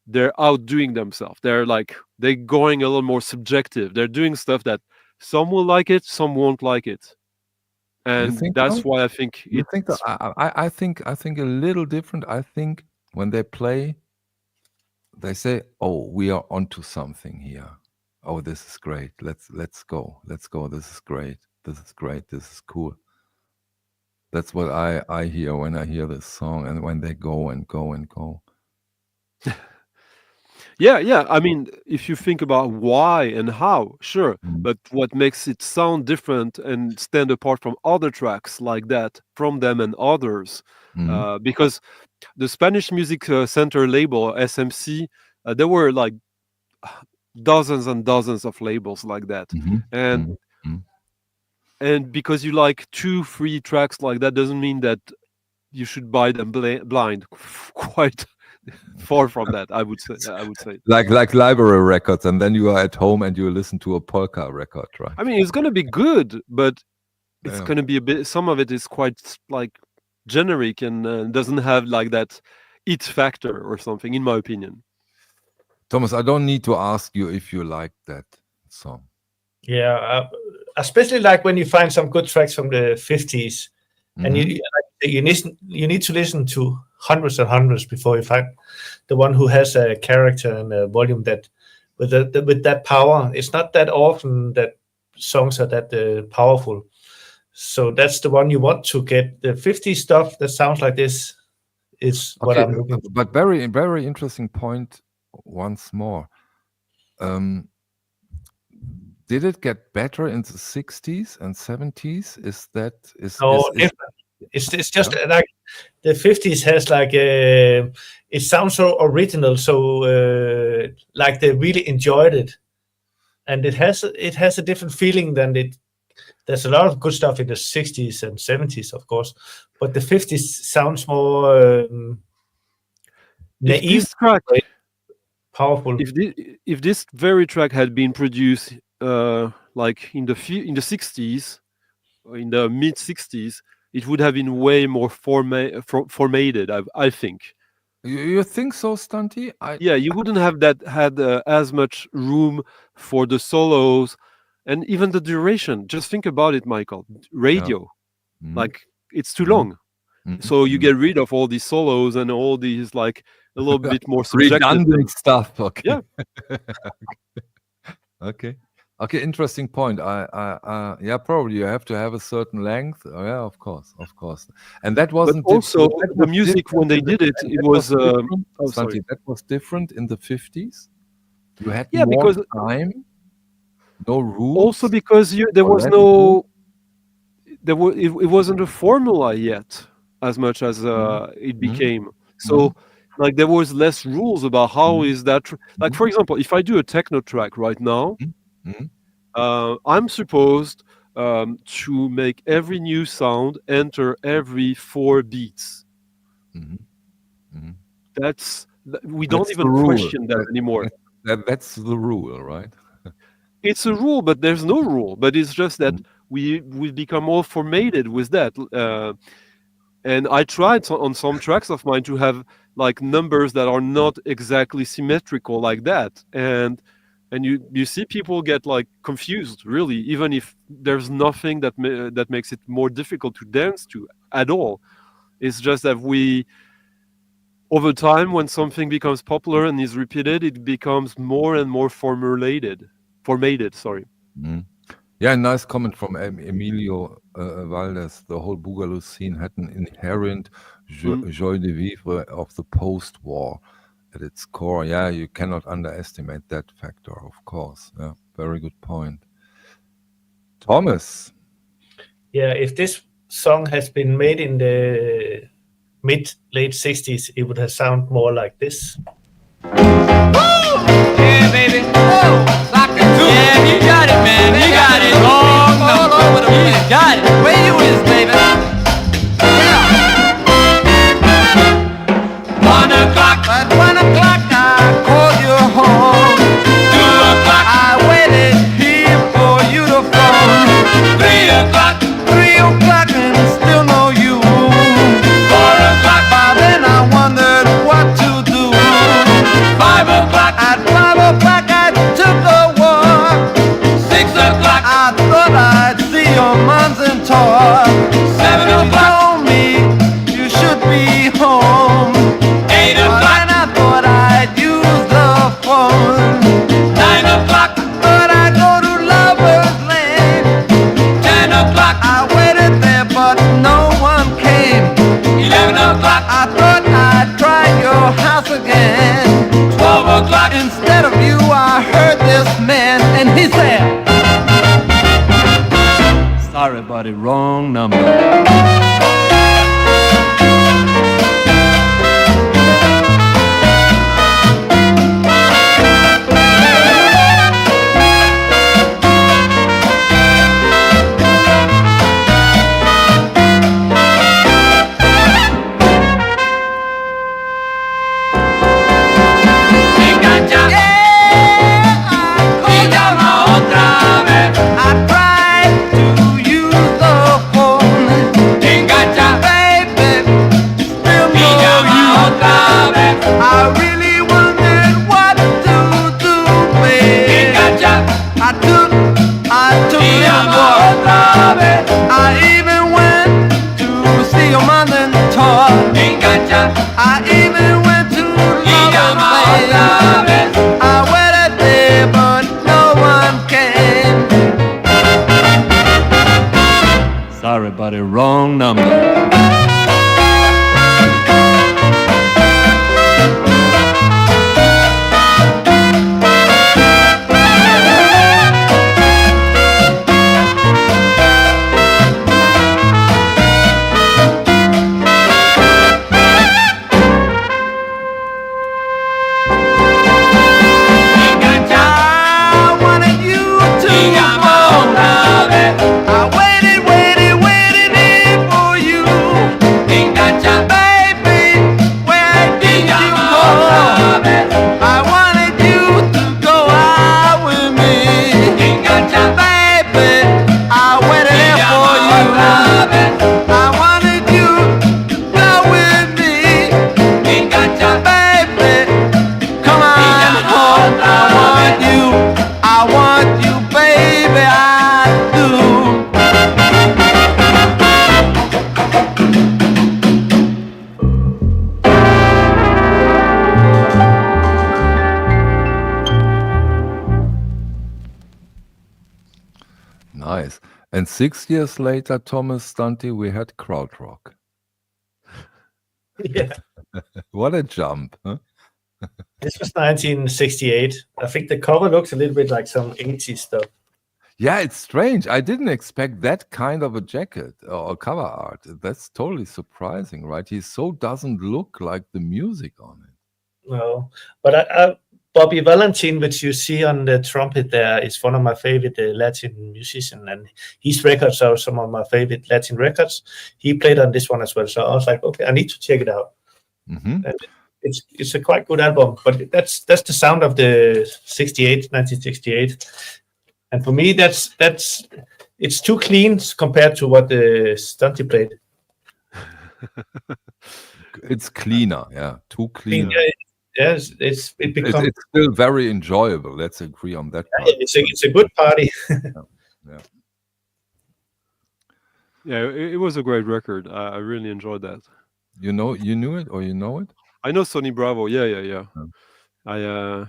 they're outdoing themselves. They're going a little more subjective. They're doing stuff that some will like it, some won't like it, and that's so? why I think You think that I think a little different. I think when they play, they say, "Oh, we are onto something here. Oh, this is great. Let's go. Let's go. This is great. This is great. This is cool." That's what I hear when I hear this song, and when they go and go and go. Yeah. I mean, if you think about why and how, sure. But what makes it sound different and stand apart from other tracks like that, from them and others, because the Spanish Music Center label, SMC, there were like dozens and dozens of labels like that. And because you like 2-3 tracks like that doesn't mean that you should buy them blind. Quite far from that, I would say. Like library records, and then you are at home and you listen to a polka record, right? I mean, it's gonna be good, but it's gonna be a bit. Some of it is quite like generic and doesn't have like that it factor or something, in my opinion. Thomas, I don't need to ask you if you like that song. Yeah, especially like when you find some good tracks from the 50s, and you need to listen to hundreds and hundreds before you find the one who has a character and a volume that with that power. It's not that often that songs are that powerful. So that's the one you want to get. The 50s stuff that sounds like this is what I'm looking for. But very, very interesting point once more. Did it get better in the 60s and 70s? Different. It's just like the 50s has like it sounds so original, so like they really enjoyed it, and it has a different feeling than it. There's a lot of good stuff in the 60s and 70s, of course, but the 50s sounds more naive, powerful. If this very track had been produced like in the 60s, or in the mid 60s, it would have been way more formatted. I think. You think so, Stunty? Yeah, you wouldn't have had as much room for the solos. And even the duration, just think about it, Michael. Radio, like it's too long. So you get rid of all these solos and all these like a little bit more subjective redundant stuff. Okay. Yeah. Okay. Interesting point. Yeah, probably you have to have a certain length. Oh, yeah, of course. And that wasn't. But also, the music when they did it, it was. Sorry, that was different in the 50s. You had more because time. No rules. Also, because there was no, it wasn't a formula yet as much as it became. So, like, there was less rules about how is that. Like, for example, if I do a techno track right now, I'm supposed to make every new sound enter every 4 beats. We don't even question that anymore. That's the rule, right? It's a rule, but there's no rule. But it's just that we've become all formatted with that. And I tried on some tracks of mine to have like numbers that are not exactly symmetrical like that. And you see people get like confused, really, even if there's nothing that makes it more difficult to dance to at all. It's just that over time, when something becomes popular and is repeated, it becomes more and more formatted. Yeah, nice comment from Emilio Valdez. The whole Boogaloo scene had an inherent joie de vivre of the post-war at its core. Yeah, you cannot underestimate that factor, of course. Yeah, very good point. Thomas. Yeah, if this song has been made in the late 60s, it would have sounded more like this. Yeah, baby. Yeah, you got it, man. You got it. Wrong number. You got it. Where you is, baby? Yeah. 1 o'clock. At 1 o'clock, I called you home. 2 o'clock. I waited here for you to phone. 3 o'clock. 3 o'clock and still no you. 4 o'clock. By then I wondered what to do. 5 o'clock. At 5 o'clock I took a walk. 6 o'clock I thought I'd see your mums and talk. 7 o'clock told me you should be home. 8 o'clock and I thought I'd use the phone. 9 o'clock thought I'd go to Lover's Lane. 10 o'clock I waited there but no one came. 11 o'clock I thought I'd try your house again. 12 o'clock instead of you I heard this man and he said, sorry buddy, wrong number. I tried to use the phone. And 6 years later, Thomas Stunty, we had krautrock. Yeah. What a jump, huh? This was 1968. I think the cover looks a little bit like some 80s stuff. Yeah, it's strange. I didn't expect that kind of a jacket or cover art. That's totally surprising, right? He so doesn't look like the music on it. No, but Bobby Valentine, which you see on the trumpet there, is one of my favorite Latin musicians, and his records are some of my favorite Latin records. He played on this one as well, so I was like, okay, I need to check it out. Mhm. And it's a quite good album, but that's the sound of the 1968, and for me it's too clean compared to what the Stunty played. It's cleaner, yeah, too clean. Yes, it becomes. It's still very enjoyable. Let's agree on that part. It's a good party. Yeah, it was a great record. I really enjoyed that. You knew it or you know it? I know Sonny Bravo. Yeah. Oh.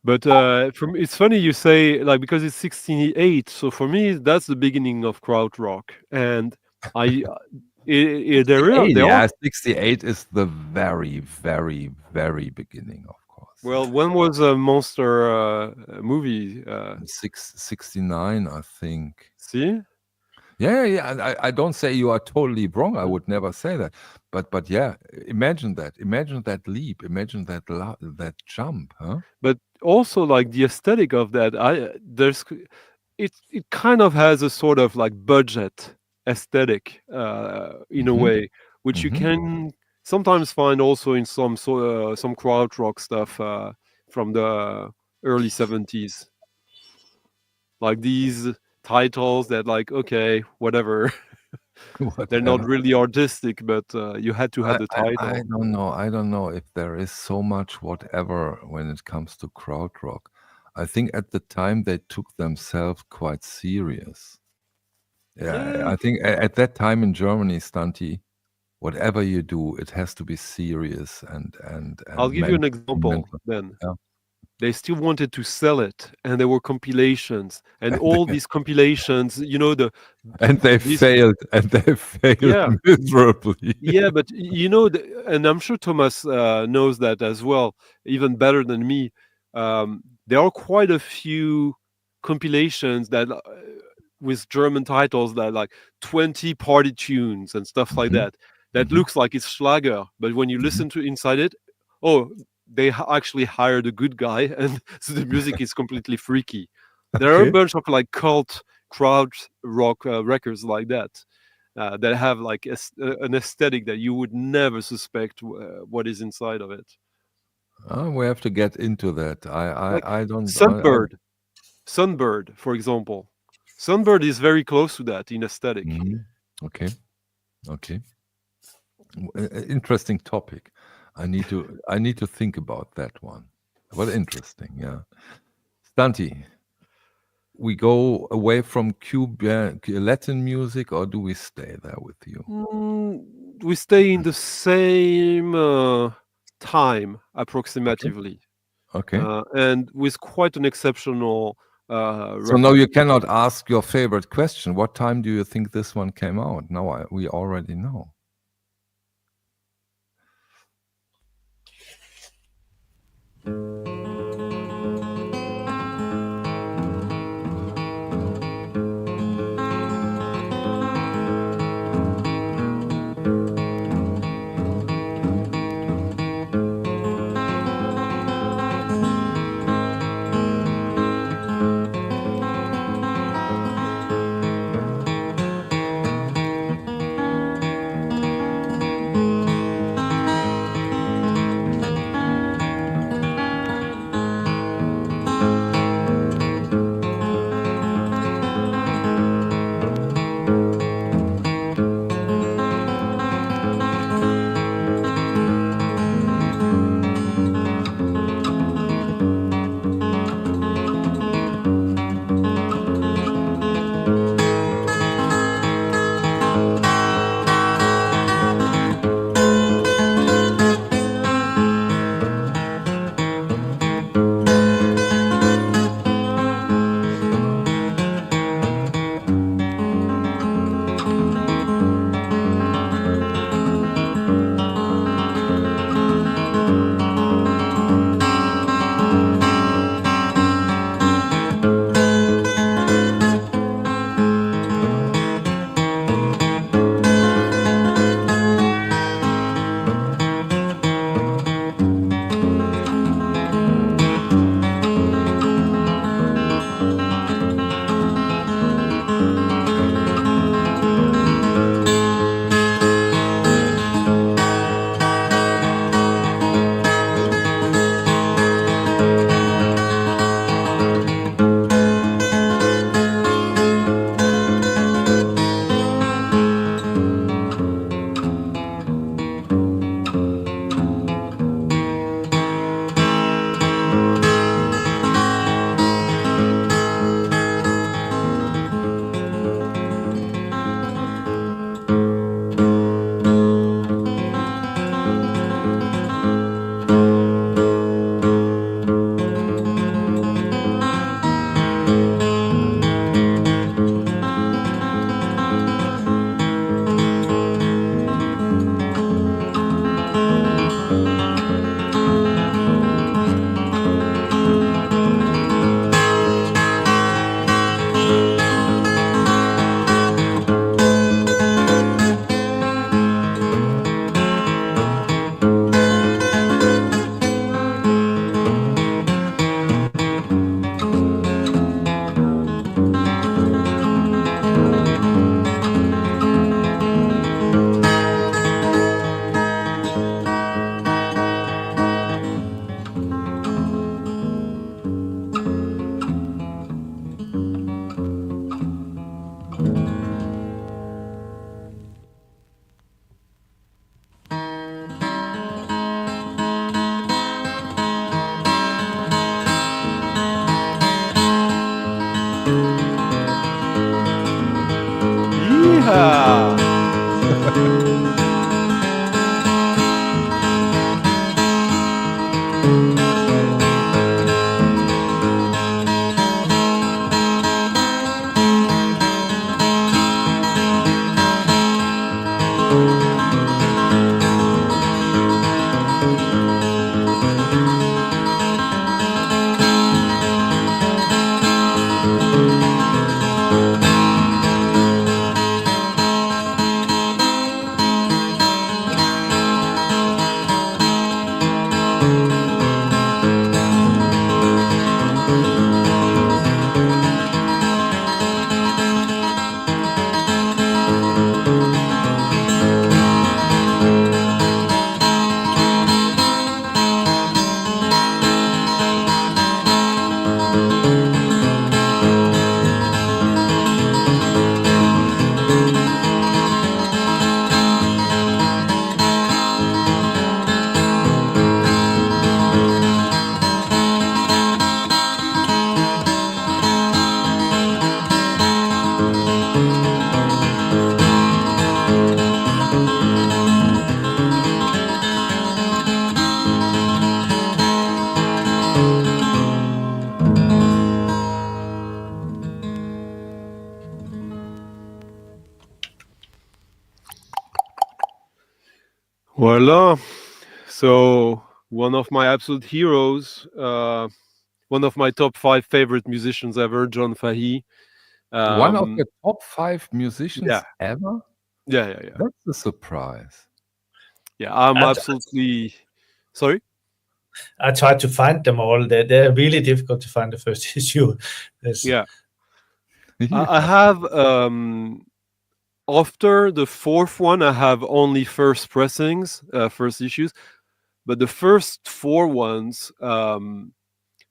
But it's funny you say, like, because it's 68. So for me, that's the beginning of krautrock, and there are 68 is the very, very, very beginning, of course. Well, when was a monster movie? 69, I think. See? Yeah. I don't say you are totally wrong. I would never say that. But yeah, imagine that. Imagine that leap. Imagine that jump, huh? But also, like, the aesthetic of that, it kind of has a sort of like budget aesthetic in a way, which you can sometimes find also in some krautrock stuff from the early 70s, like these titles that, like, okay, whatever. They're not really artistic, but you had to have the title. I don't know if there is so much whatever when it comes to krautrock. I think at the time they took themselves quite serious. Yeah, I think at that time in Germany, Stunty, whatever you do, it has to be serious and I'll give you an example then. Yeah. They still wanted to sell it, and there were compilations, and all these compilations, and they failed miserably. Yeah, but and I'm sure Thomas knows that as well, even better than me. There are quite a few compilations that with German titles that, like, 20 party tunes and stuff like that looks like it's Schlager, but when you listen to inside it, they actually hired a good guy, and so the music is completely freaky. There are a bunch of, like, cult krautrock records like that that have, like, an aesthetic that you would never suspect what is inside of it. We have to get into that. I don't. Sunbird, for example. Sunbird is very close to that in aesthetic. Okay. Interesting topic. I need to think about that one. What interesting, yeah. Stunty, we go away from Latin music, or do we stay there with you? We stay in the same time, approximatively. Okay. And with quite an exceptional. So now you cannot ask your favorite question. What time do you think this one came out? Now we already know. Voila. So one of my absolute heroes, one of my top 5 favorite musicians ever, John Fahey. One of the top 5 musicians yeah. ever? Yeah. That's a surprise. Yeah, I'm absolutely... Sorry? I tried to find them all. They're really difficult to find the first issue. Yeah. I have... after the 4th one, I have only first pressings, first issues. But the first 4 ones,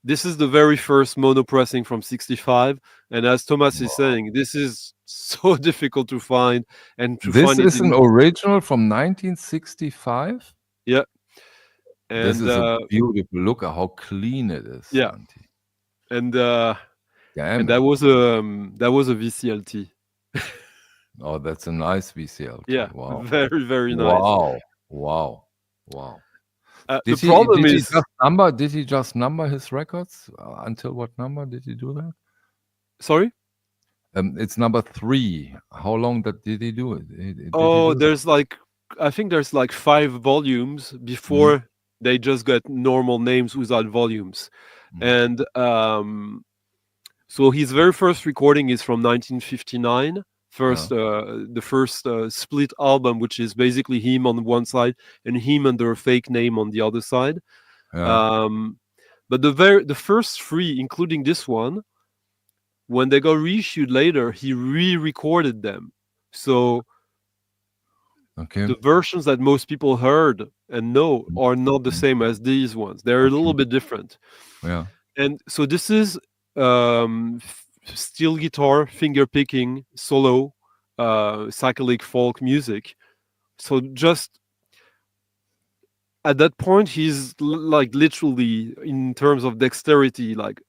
this is the very first mono pressing from 65. And as Thomas is saying, this is so difficult to find. And to find This is an original from 1965? Yeah. And this is a beautiful look at how clean it is. Yeah. Santi. And that was a VCLT. Oh, that's a nice VCLT. Yeah. Wow. Very, very nice. Wow. The problem is... Did he just number his records? Until what number did he do that? Sorry? It's number 3. How long did he do it? There's like... I think there's like 5 volumes before they just got normal names without volumes. And so his very first recording is from 1959. The first split album, which is basically him on one side and him under a fake name on the other side. But the first 3, including this one, when they got reissued later, he re-recorded them. So the versions that most people heard and know are not the same as these ones. They're a little bit different. Yeah. And so this is steel guitar, finger picking, solo, cyclic folk music. So just at that point, he's like literally, in terms of dexterity, like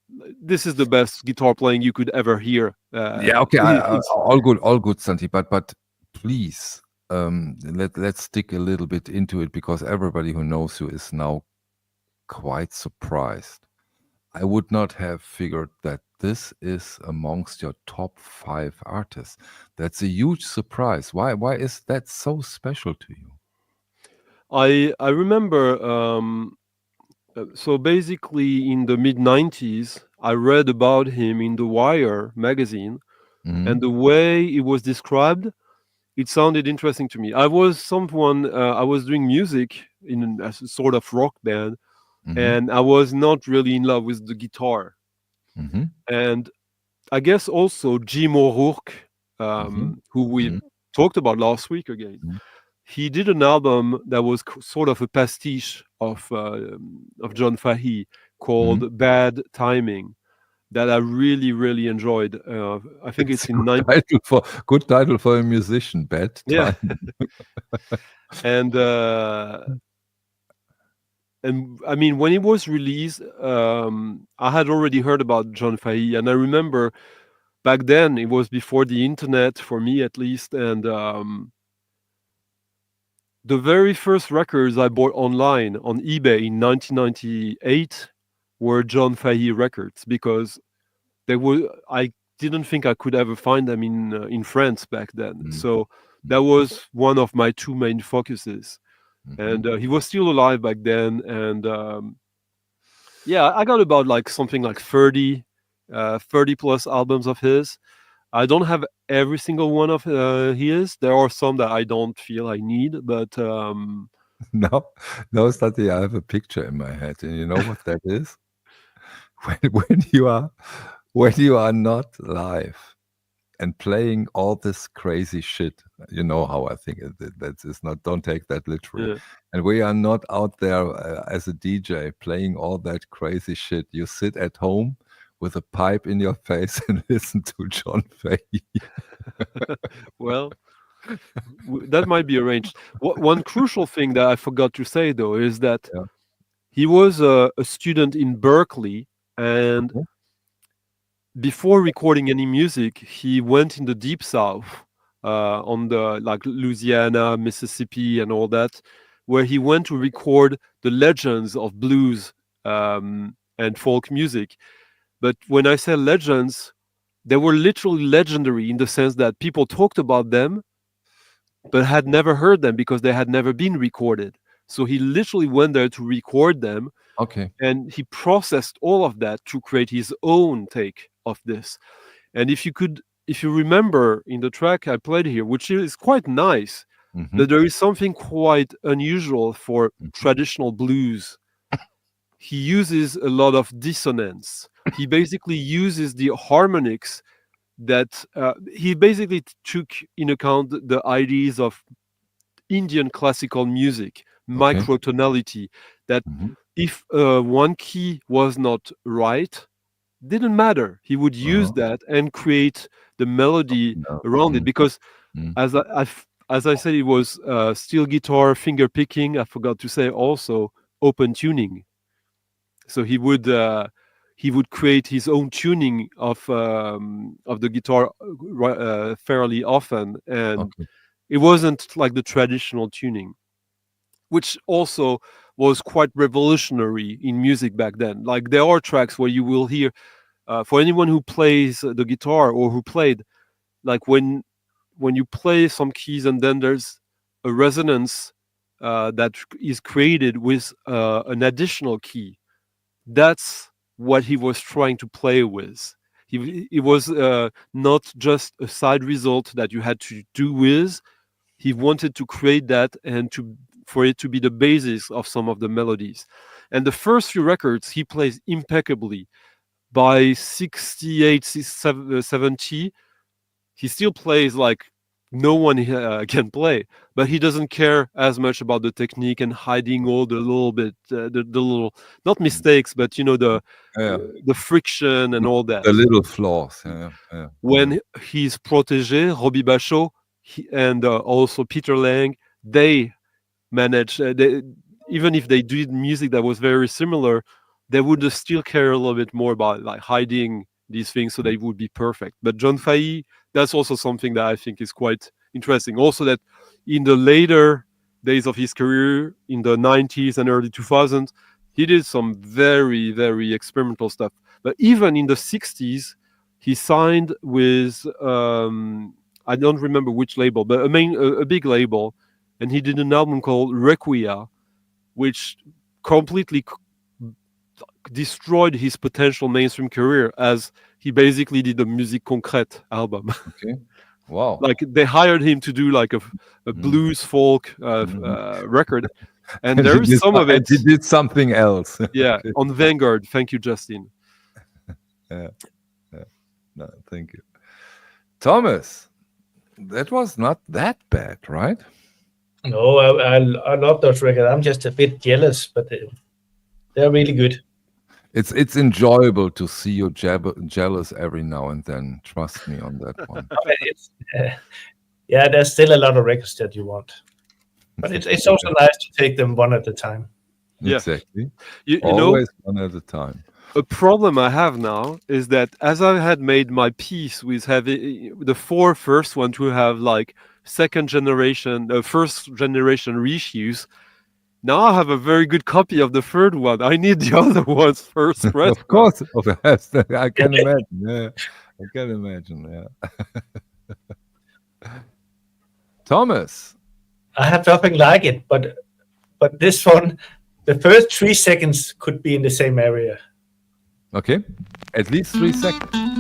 this is the best guitar playing you could ever hear. All good, Santi. But please, let's dig a little bit into it, because everybody who knows you is now quite surprised. I would not have figured that this is amongst your top 5 artists. That's a huge surprise. Why is that so special to you? I remember, so basically in the mid-90s, I read about him in the Wire magazine, and the way it was described, it sounded interesting to me. I was doing music in a sort of rock band, and I was not really in love with the guitar. And I guess also Jim O'Rourke, who we talked about last week again, he did an album that was sort of a pastiche of John Fahey called Bad Timing, that I really, really enjoyed. I think it's in good title for a musician, Bad Timing. And I mean, when it was released, I had already heard about John Fahey, and I remember back then it was before the internet, for me at least, and the very first records I bought online on eBay in 1998 were John Fahey records, because I didn't think I could ever find them in France back then. So that was one of my two main focuses. And he was still alive back then, and I got about like something like 30 plus albums of his. I don't have every single one of his. There are some that I don't feel I need, but No, Stati, I have a picture in my head, and you know what that is? When you are not live and playing all this crazy shit, you know how I think that is not. Don't take that literally. Yeah. And we are not out there as a DJ playing all that crazy shit. You sit at home with a pipe in your face and listen to John Fahey. Well, that might be arranged. One crucial thing that I forgot to say, though, is that he was a student in Berkeley, and before recording any music, he went in the Deep South, on the like Louisiana, Mississippi, and all that, where he went to record the legends of blues and folk music. But when I say legends, they were literally legendary in the sense that people talked about them, but had never heard them because they had never been recorded. So he literally went there to record them. Okay. And he processed all of that to create his own take of this. And if you remember in the track I played here, which is quite nice, that there is something quite unusual for traditional blues. He uses a lot of dissonance. He basically uses the harmonics that he basically took in account the ideas of Indian classical music, microtonality, that if one key was not right, didn't matter. He would use that and create the melody around it, because as I said, it was steel guitar, finger picking. I forgot to say also open tuning. So he would create his own tuning of the guitar fairly often, and it wasn't like the traditional tuning, which also was quite revolutionary in music back then. Like there are tracks where you will hear, for anyone who plays the guitar or who played, like when you play some keys and then there's a resonance that is created with an additional key. That's what he was trying to play with. It was not just a side result that you had to do with. He wanted to create that and for it to be the basis of some of the melodies. And the first few records he plays impeccably. By 68, 70, he still plays like no one can play, but he doesn't care as much about the technique and hiding all the little bit, the little, not mistakes, but you know, the friction and all that. The little flaws. When his protégé, Robbie Bachot, and also Peter Lang, they managed, even if they did music that was very similar, they would still care a little bit more about like hiding these things so they would be perfect. But John Fahey, that's also something that I think is quite interesting. Also that in the later days of his career, in the 90s and early 2000s, he did some very, very experimental stuff. But even in the 60s, he signed with, I don't remember which label, but a big label, and he did an album called Requiem, which completely destroyed his potential mainstream career, as he basically did a musique concrète album. Okay. Wow. Like they hired him to do like a blues folk record, and there is some of it. He did something else. Yeah, on Vanguard. Thank you, Justin. No, thank you, Thomas. That was not that bad, right? No, I love those records. I'm just a bit jealous, but they're really good. It's enjoyable to see you jealous every now and then. Trust me on that one. Yeah, there's still a lot of records that you want, but it's also nice to take them one at a time. Exactly. You Always know, one at a time. A problem I have now is that as I had made my peace with having the 4 first one to have like second generation, first generation reissues, now I have a very good copy of the third one. I need the other ones first. Of course, I can imagine. Yeah, I can imagine. Yeah. Thomas, I have nothing like it, but this one, the first 3 seconds could be in the same area. okay, at least 3 seconds.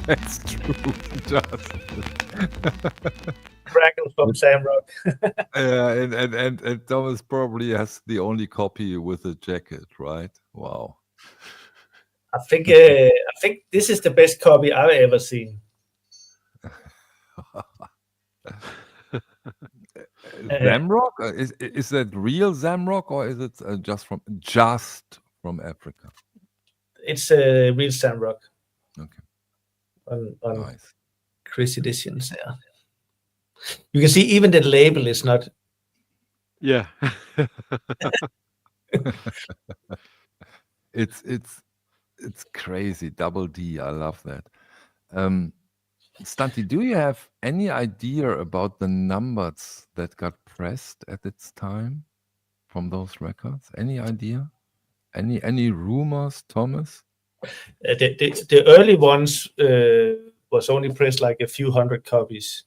That's true. Just. Crackle from Samrock. And Thomas probably has the only copy with a jacket, right? Wow. I think this is the best copy I've ever seen. Zamrock? Is that real Zamrock, or is it just from Africa? It's a real Samrock. Okay. On Nice. Chris editions there. You can see even the label is not. Yeah. It's it's crazy. Double D. I love that. Stanti, do you have any idea about the numbers that got pressed at its time from those records? Any idea? Any rumors, Thomas? The early ones was only pressed like a few hundred copies.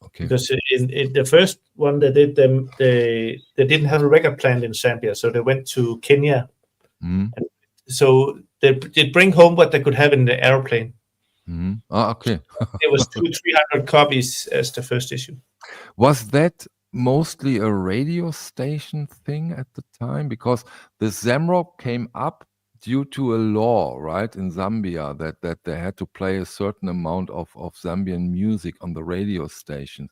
Okay. Because in the first one they did them, they didn't have a record plant in Zambia, so they went to Kenya. Mm. So they did bring home what they could have in the airplane. Mm. Ah, okay. It was 200-300 copies as the first issue. Was that mostly a radio station thing at the time? Because the Zamrock came up due to a law, right, in Zambia that they had to play a certain amount of Zambian music on the radio station.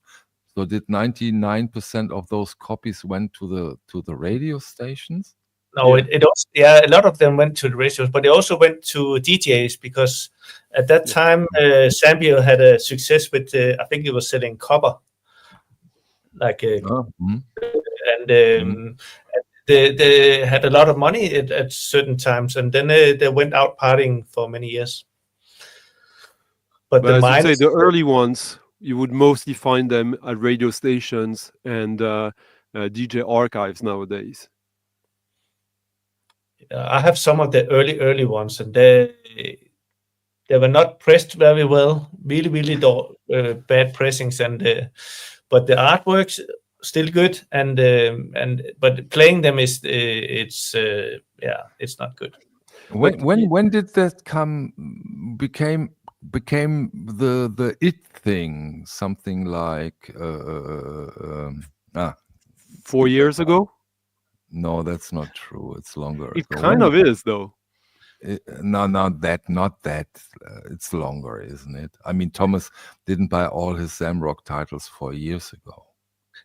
So did 99% of those copies went to the radio stations? No, it also, a lot of them went to the radios, but they also went to DJs because at that time Zambia had a success with I think it was selling copper, like and they had a lot of money at certain times, and then they went out partying for many years. But as you say, the early ones, you would mostly find them at radio stations and DJ archives nowadays. I have some of the early ones, and they were not pressed very well. Really bad pressings, but the artwork's still good, but playing them is it's not good. When did that became the it thing? Something like 4 years ago? No, that's not true. It's longer. It kind of is, though. Not that. It's longer, isn't it? I mean, Thomas didn't buy all his Zamrock titles 4 years ago.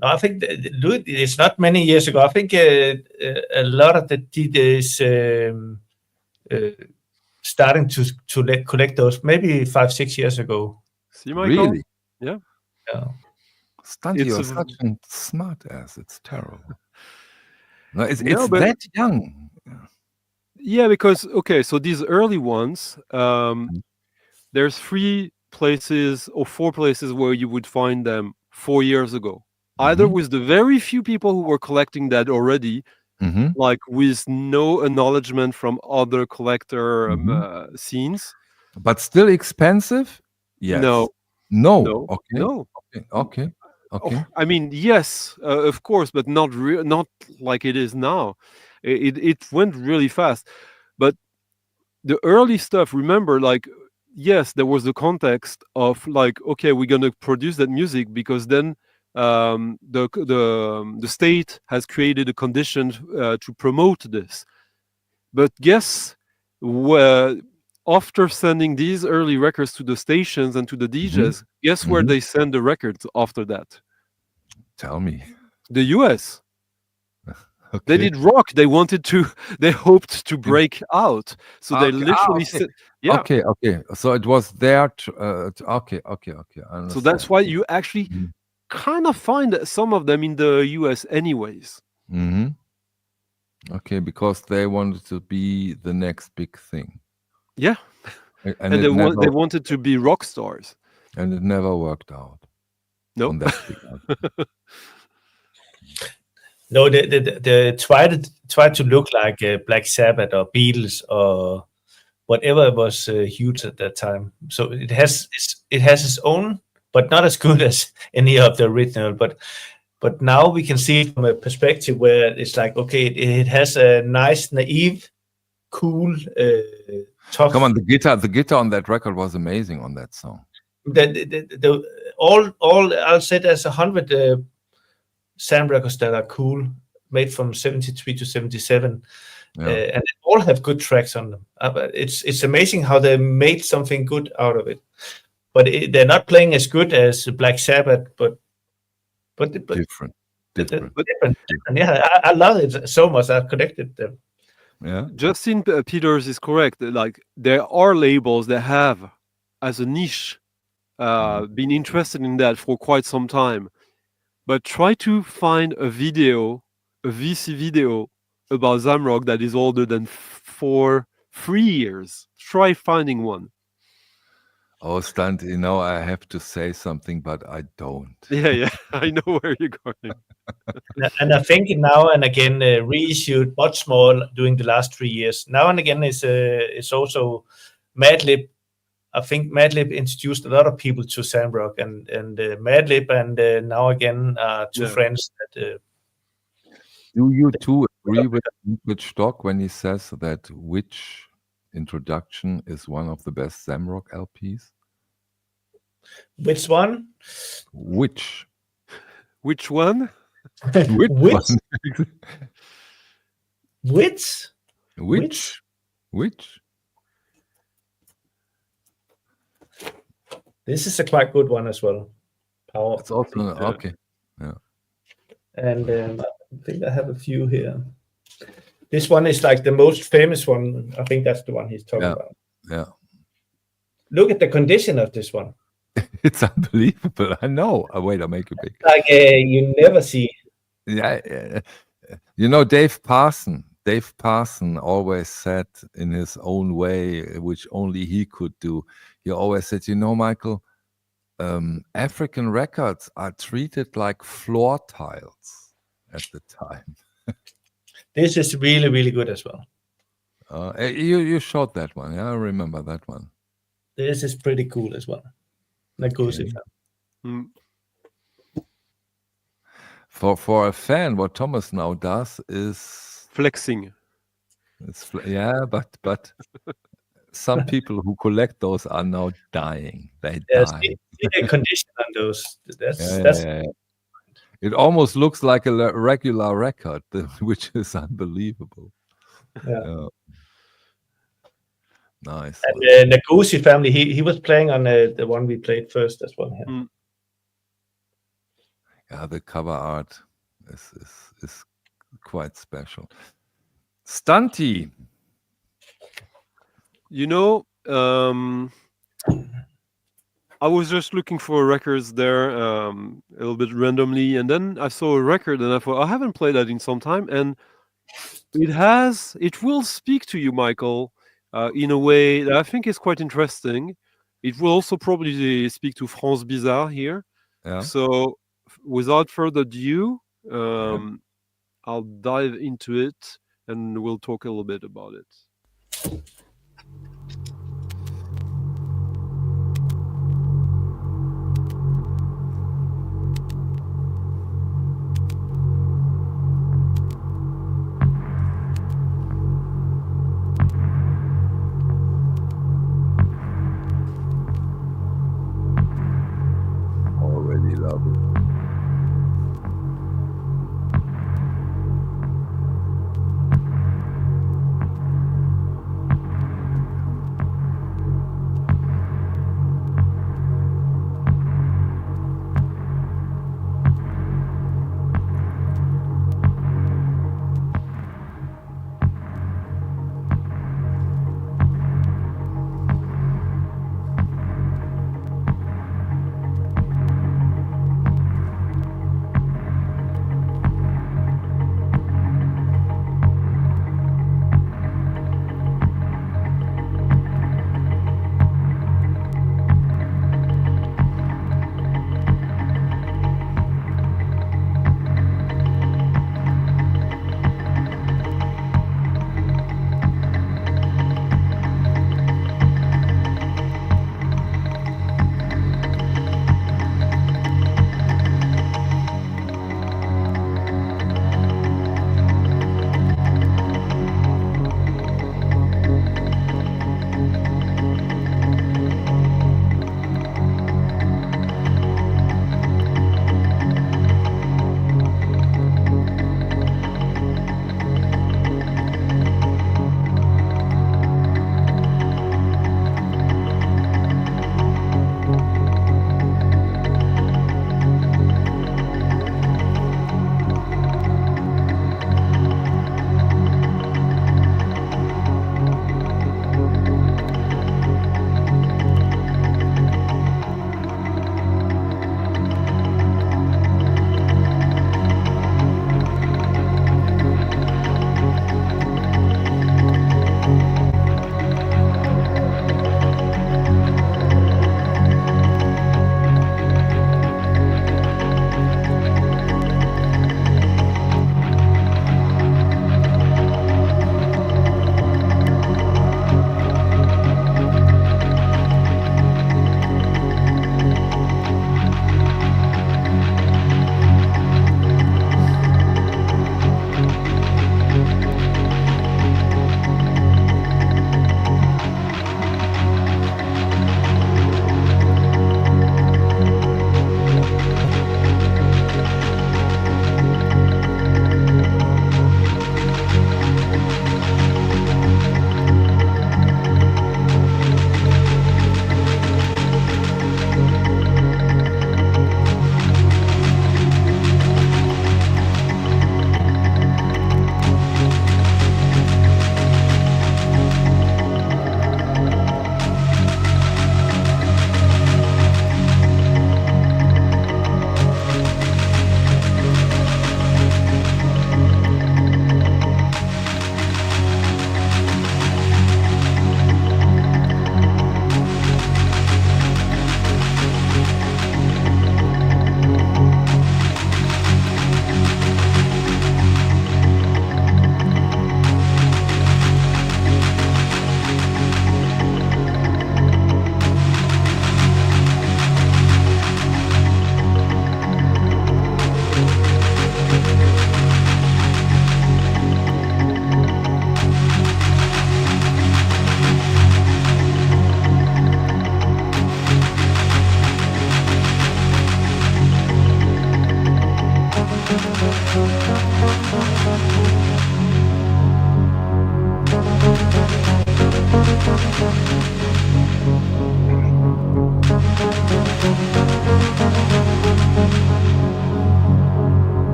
No, I think it's not many years ago. I think a lot of the DJs starting to collect those maybe 5-6 years ago. See, Michael? Really? Yeah. Stanley, you're such a smart ass. It's terrible. No, it's that young. Yeah, because so these early ones, there's 3 places or 4 places where you would find them 4 years ago. Either with the very few people who were collecting that already, like with no acknowledgement from other collector scenes. But still expensive? Yes. No. Okay. No. Okay. Oh, I mean, yes, of course, but not like it is now. It went really fast. But the early stuff, remember, like, yes, there was the context of like, okay, we're gonna produce that music because then the state has created a condition to promote this. But guess after sending these early records to the stations and to the DJs, guess where they send the records after that? Tell me. The US. Okay. They did rock. They hoped to break out. So they literally said, yeah. Okay. So it was there. Okay. So that's why you actually kind of find some of them in the US anyways. Okay, because they wanted to be the next big thing. Yeah. And they wanted to be rock stars. And it never worked out. No. No, they tried to look like Black Sabbath or Beatles or whatever was huge at that time. So it has its own, but not as good as any of the original. But now we can see it from a perspective where it's like, okay, it has a nice, naive, cool, tough. Come on, the guitar on that record was amazing on that song. I'll say there's 100 Sam records that are cool, made from 73 to 77, and they all have good tracks on them. It's amazing how they made something good out of it. But they're not playing as good as Black Sabbath, but different. Yeah, I love it so much. I've connected them. Yeah, Justin Peters is correct. Like there are labels that have, as a niche, been interested in that for quite some time. But try to find a VC video about Zamrock that is older than 4, 3 years. Try finding one. Oh, Stunt, I have to say something, but I don't. Yeah, I know where you're going. And I think now and again reissued much more during the last 3 years. Now and again is also Madlib. I think Madlib introduced a lot of people to Sandrock, and Madlib and now again two friends that. Do you two agree with Stock when he says that which introduction is one of the best Zamrock LPs? Which one? Which? Which one? Which one? Which? This is a quite good one as well. Power. It's also okay. Yeah. And I think I have a few here. This one is like the most famous one. I think that's the one he's talking about. Yeah. Look at the condition of this one. It's unbelievable. I know. Oh, wait, I'll make it big. Like you never see. Yeah. Dave Parson always said in his own way, which only he could do. He always said, Michael, African records are treated like floor tiles at the time. This is really, really good as well. You showed that one. Yeah, I remember that one. This is pretty cool as well. Negotiate. Mm. For a fan, what Thomas now does is flexing. But some people who collect those are now dying. They die. See the condition on those. That's It almost looks like a regular record, which is unbelievable. Yeah. Nice. And the Negosi family, he was playing on the one we played first as well. Here. Mm. Yeah, the cover art is quite special. Stunty. I was just looking for records there a little bit randomly, and then I saw a record and I thought, I haven't played that in some time, and it will speak to you, Michael, in a way that I think is quite interesting. It will also probably speak to France Bizarre here. Yeah. So without further ado, I'll dive into it and we'll talk a little bit about it. Already love it.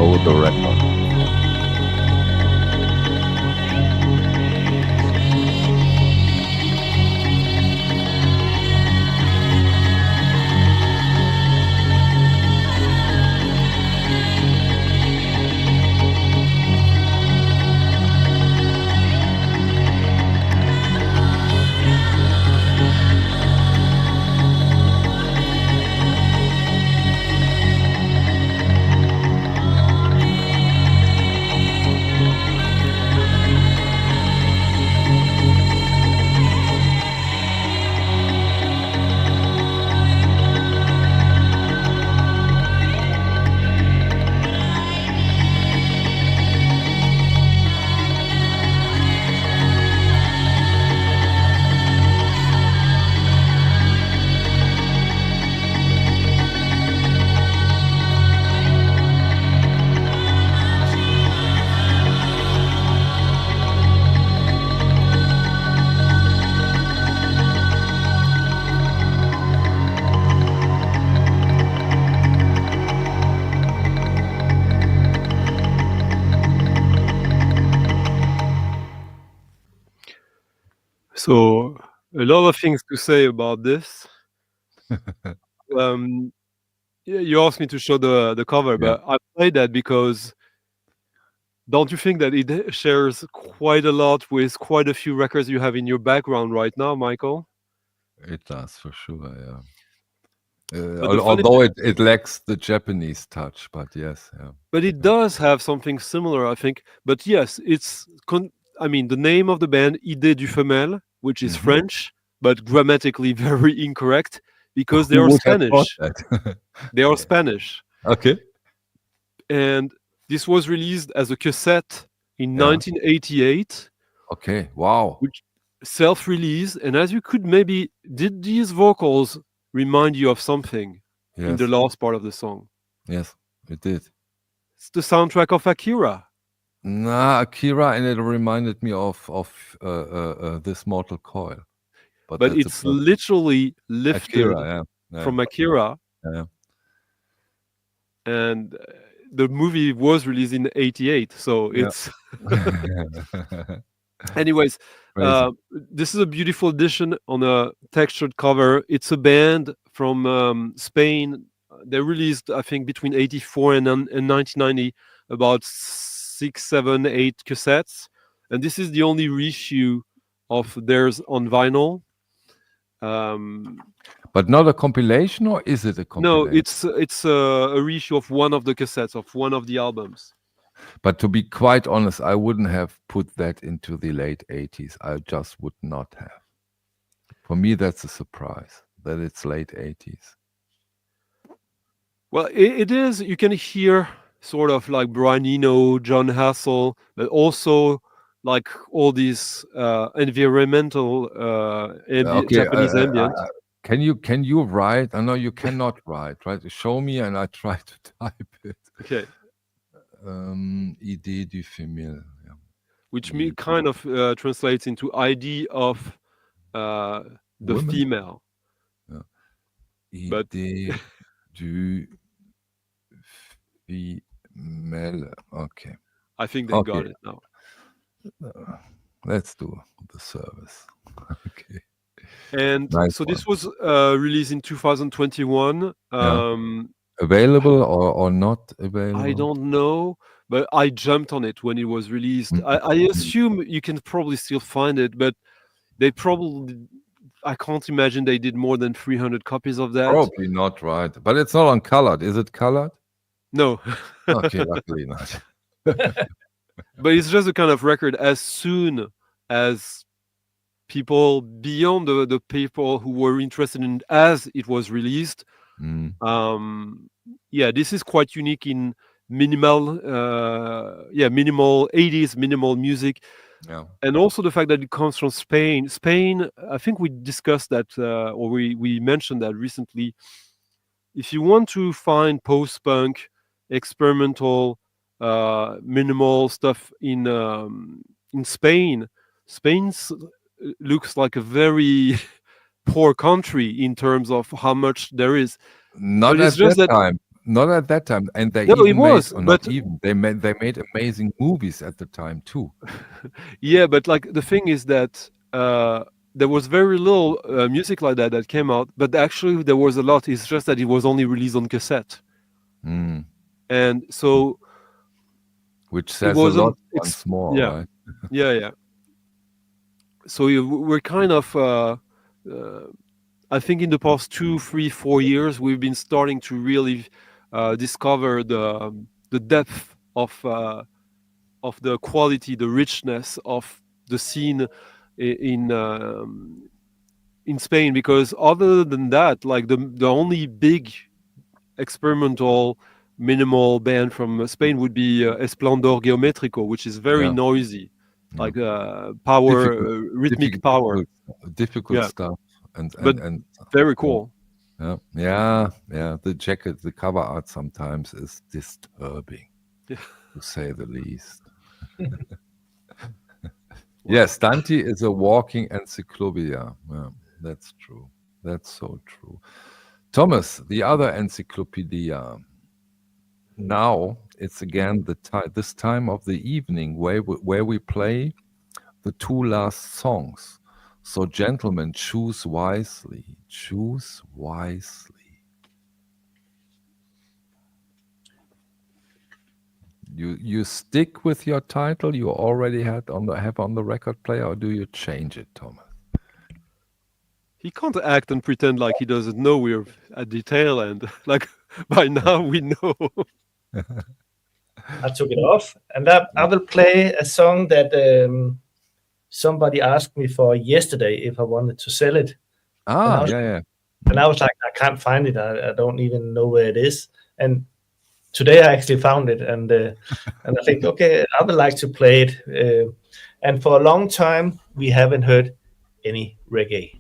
show the record. So a lot of things to say about this. You asked me to show the cover, but I played that because don't you think that it shares quite a lot with quite a few records you have in your background right now, Michael? It does, for sure, yeah. But Although it lacks the Japanese touch, but yes, yeah. But it does have something similar, I think. But yes, I mean, the name of the band, Idée du Femelle, which is French, but grammatically very incorrect because they Who are would have thought Spanish. that? They are Spanish. Okay. And this was released as a cassette in Yeah. 1988, Okay, wow. which self-released. And as you could maybe, did these vocals remind you of something in Yes, the last part of the song? yes, it did. It's the soundtrack of Akira. Nah, Akira, and it reminded me of this Mortal Coil. But that's it's about literally lifted Akira, yeah. from Akira. Yeah. And the movie was released in 88, so Yeah. it's anyways, Crazy. this is a beautiful edition on a textured cover. It's a band from Spain. They released, I think, between 84 and 1990 about 6, 7, 8 cassettes, and this is the only reissue of theirs on vinyl. But not a compilation, or is it a No, compilation? it's a reissue of one of the cassettes of one of the albums. But to be quite honest, I wouldn't have put that into the late 80s. I just would not have. For me, that's a surprise that it's late 80s. Well, it is. You can hear sort of like Brian Eno, John Hassel, but also like all these environmental Okay, Japanese ambient. can you write? I know you cannot write. Right? Show me, and I try to type it. Okay, Idée du femelle. Yeah. which kind of translates into ID of the Woman? female. But- Idée du femelle. Okay. I think they got Okay. it now. Let's do the service. Okay. And Nice so this was released in 2021. Available or not available? I don't know, but I jumped on it when it was released. I assume you can probably still find it, but they probably, I can't imagine they did more than 300 copies of that. Probably not, right? But it's not uncolored. Is it colored? No. Okay, luckily not. But it's just a kind of record. As soon as people beyond the people who were interested in it as it was released, this is quite unique in minimal 80s minimal music. Yeah. And also the fact that it comes from Spain. Spain, I think we discussed that or we mentioned that recently. If you want to find post-punk, experimental, minimal stuff in Spain, Spain's looks like a very poor country in terms of how much there is. Not But it's at just that that- time. Not at that time, and they No, it even was, made, or not but even, they made amazing movies at the time too. yeah, but like the thing is that there was very little music like that came out, but actually there was a lot. It's just that it was only released on cassette, Mm. and so Which it says a wasn't. lot It's once more, yeah, right? yeah. So we're kind of. I think in the past 2, 3, 4 years, we've been starting to really discover the depth of the quality, the richness of the scene in Spain. Because other than that, like the only big experimental minimal band from Spain would be Esplendor Geometrico, which is very Yeah. noisy, Yeah. like power, Difficult, rhythmic power. difficult Yeah. stuff, But and very cool. yeah. The jacket, the cover art sometimes is disturbing, Yeah. to say the least. Yes, Dante is a walking encyclopedia. Yeah, that's true. That's so true. Thomas, the other encyclopedia. Now it's again this time of the evening where we play the 2 last songs. So, gentlemen, choose wisely. Choose wisely. You stick with your title you already have on the record player, or do you change it, Thomas? He can't act and pretend like he doesn't know we're at the tail end. Like by now we know. I took it off, and I will play a song that somebody asked me for yesterday if I wanted to sell it. Yeah. And I was like, I can't find it. I don't even know where it is. And today I actually found it, and I think, okay, I would like to play it. And for a long time, we haven't heard any reggae.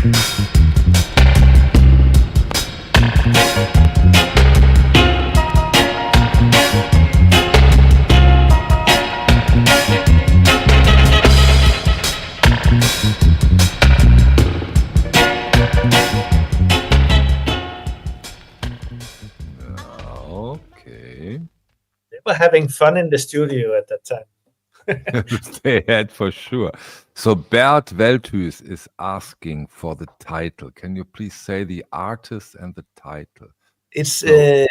Okay. They were having fun in the studio at that time. They had for sure. So Bert Welthus is asking for the title. Can you please say the artist and the title? It's the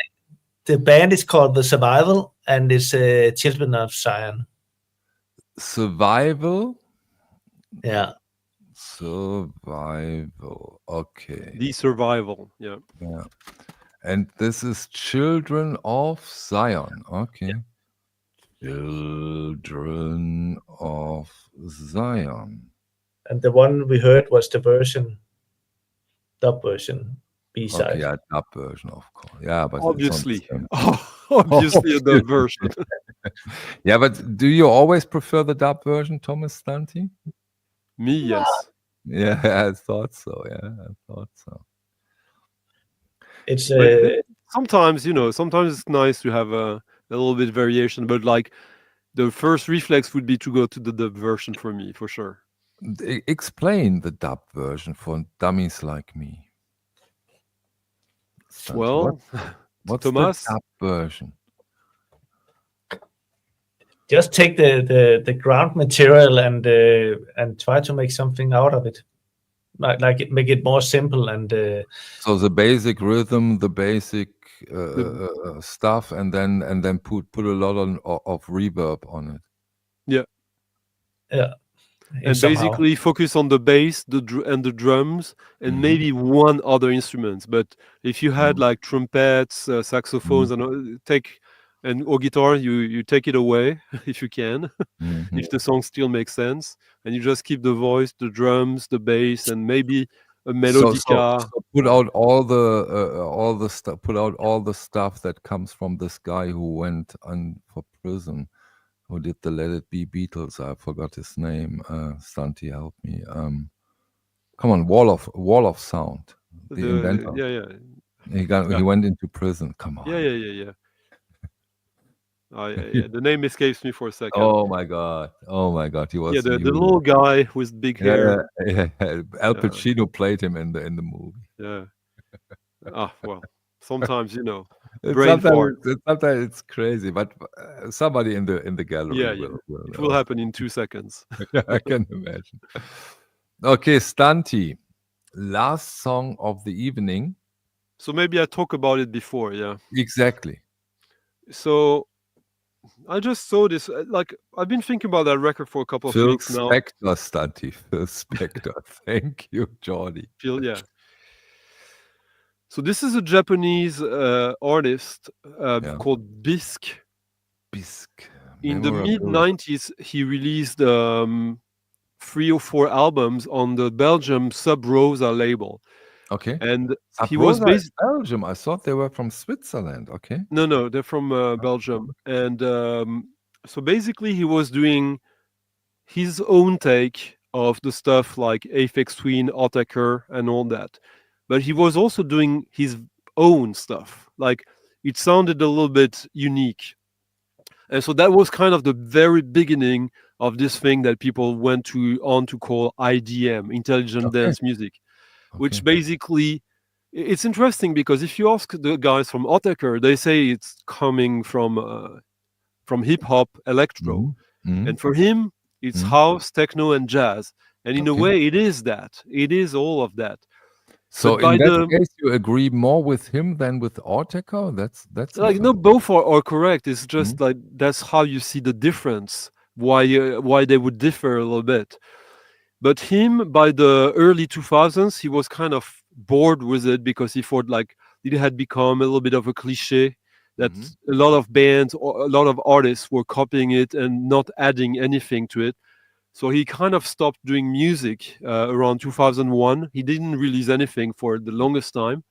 band is called The Survival, and it's Children of Zion. Survival? Yeah. Survival. Okay. The Survival. Yeah. Yeah. And this is Children of Zion. Okay. Children of Zion. And the one we heard was the dub version, B-side. Okay, yeah, dub version, of course. Yeah, but Obviously. Obviously A dub version. Yeah, but do you always prefer the dub version, Thomas Stanti? Me, yes. Yeah, I thought so. Yeah, I thought so. It's Sometimes, sometimes it's nice to have a little bit variation, but like the first reflex would be to go to the dub version for me, for sure. Explain the dub version for dummies like me. Stanti, Well, what's Thomas? the dub version? just take the ground material and try to make something out of it. Like make it more simple and So the basic rhythm, the basic stuff, and then put a lot of reverb on it. Yeah. And somehow. basically focus on the bass, and the drums, and maybe one other instrument. But if you had like trumpets, saxophones, or guitar, you take it away if you can, if the song still makes sense, and you just keep the voice, the drums, the bass, and maybe a melodica. So put out all the stuff. Put out all the stuff that comes from this guy who went on for prison, who did the Let It Be Beatles. I forgot his name. Stanti, help me. Come on, Wall of Sound. The inventor. Yeah. He went into prison. Come on. Yeah. The name escapes me for a second. Oh my god! He was the little guy with big hair. Yeah. Al Pacino played him in the movie. Yeah. Well, sometimes brain fart. Sometimes it's crazy, but somebody in the gallery will it will happen in 2 seconds. Yeah, I can imagine. Okay, Stanti, last song of the evening. So maybe I talked about it before. Yeah. Exactly. So I just saw this. I've been thinking about that record for a couple of weeks now. Phil Spector, Stanti. Phil Spector. Thank you, Jordi. Yeah. So this is a Japanese artist called Bisque. Bisque. In the mid-90s, he released 3 or 4 albums on the Belgium Sub Rosa label. Okay. And he was based Belgium. I thought they were from Switzerland. Okay. No, they're from Belgium. And so basically he was doing his own take of the stuff like Aphex Twin, Attacker, and all that. But he was also doing his own stuff. Like it sounded a little bit unique. And so that was kind of the very beginning of this thing that people went on to call IDM, Intelligent Dance Music. Which basically, it's interesting because if you ask the guys from Attacker, they say it's coming from hip hop, electro, and for him, it's house, techno, and jazz. And in a way, it is that. It is all of that. So in that case, you agree more with him than with Attacker? That's like no, both are correct. It's just like that's how you see the difference. Why they would differ a little bit. But him, by the early 2000s, he was kind of bored with it because he thought like it had become a little bit of a cliche that a lot of bands or a lot of artists were copying it and not adding anything to it. So he kind of stopped doing music around 2001. He didn't release anything for the longest time.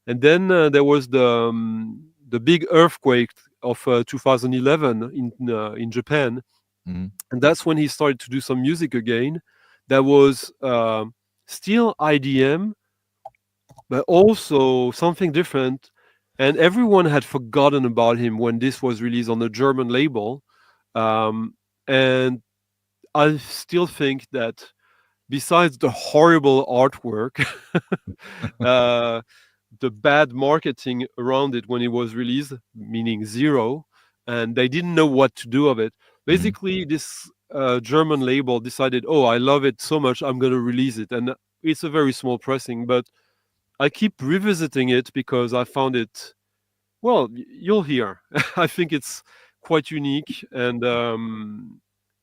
And then there was the big earthquake of 2011 in Japan. And that's when he started to do some music again. That was still IDM, but also something different. And everyone had forgotten about him when this was released on the German label. And I still think that besides the horrible artwork, the bad marketing around it when it was released, meaning zero, and they didn't know what to do of it. Basically, this German label decided, oh, I love it so much, I'm going to release it. And it's a very small pressing, but I keep revisiting it because I found it, well, you'll hear. I think it's quite unique and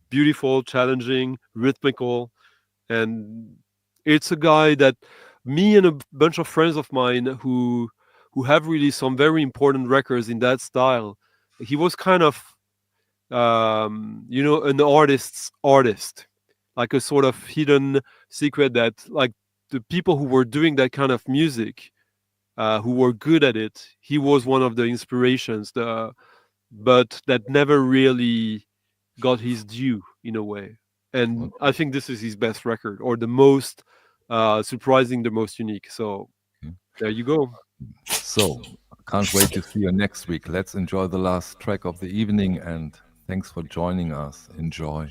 beautiful, challenging, rhythmical. And it's a guy that me and a bunch of friends of mine who have released some very important records in that style. He was kind of, an artist's artist, like a sort of hidden secret that, like, the people who were doing that kind of music, who were good at it, he was one of the inspirations, but that never really got his due in a way. And I think this is his best record, or the most surprising, the most unique. So there you go. So can't wait to see you next week. Let's enjoy the last track of the evening, and thanks for joining us. Enjoy.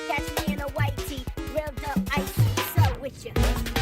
Catch me in a white tee, real up icy, so with you.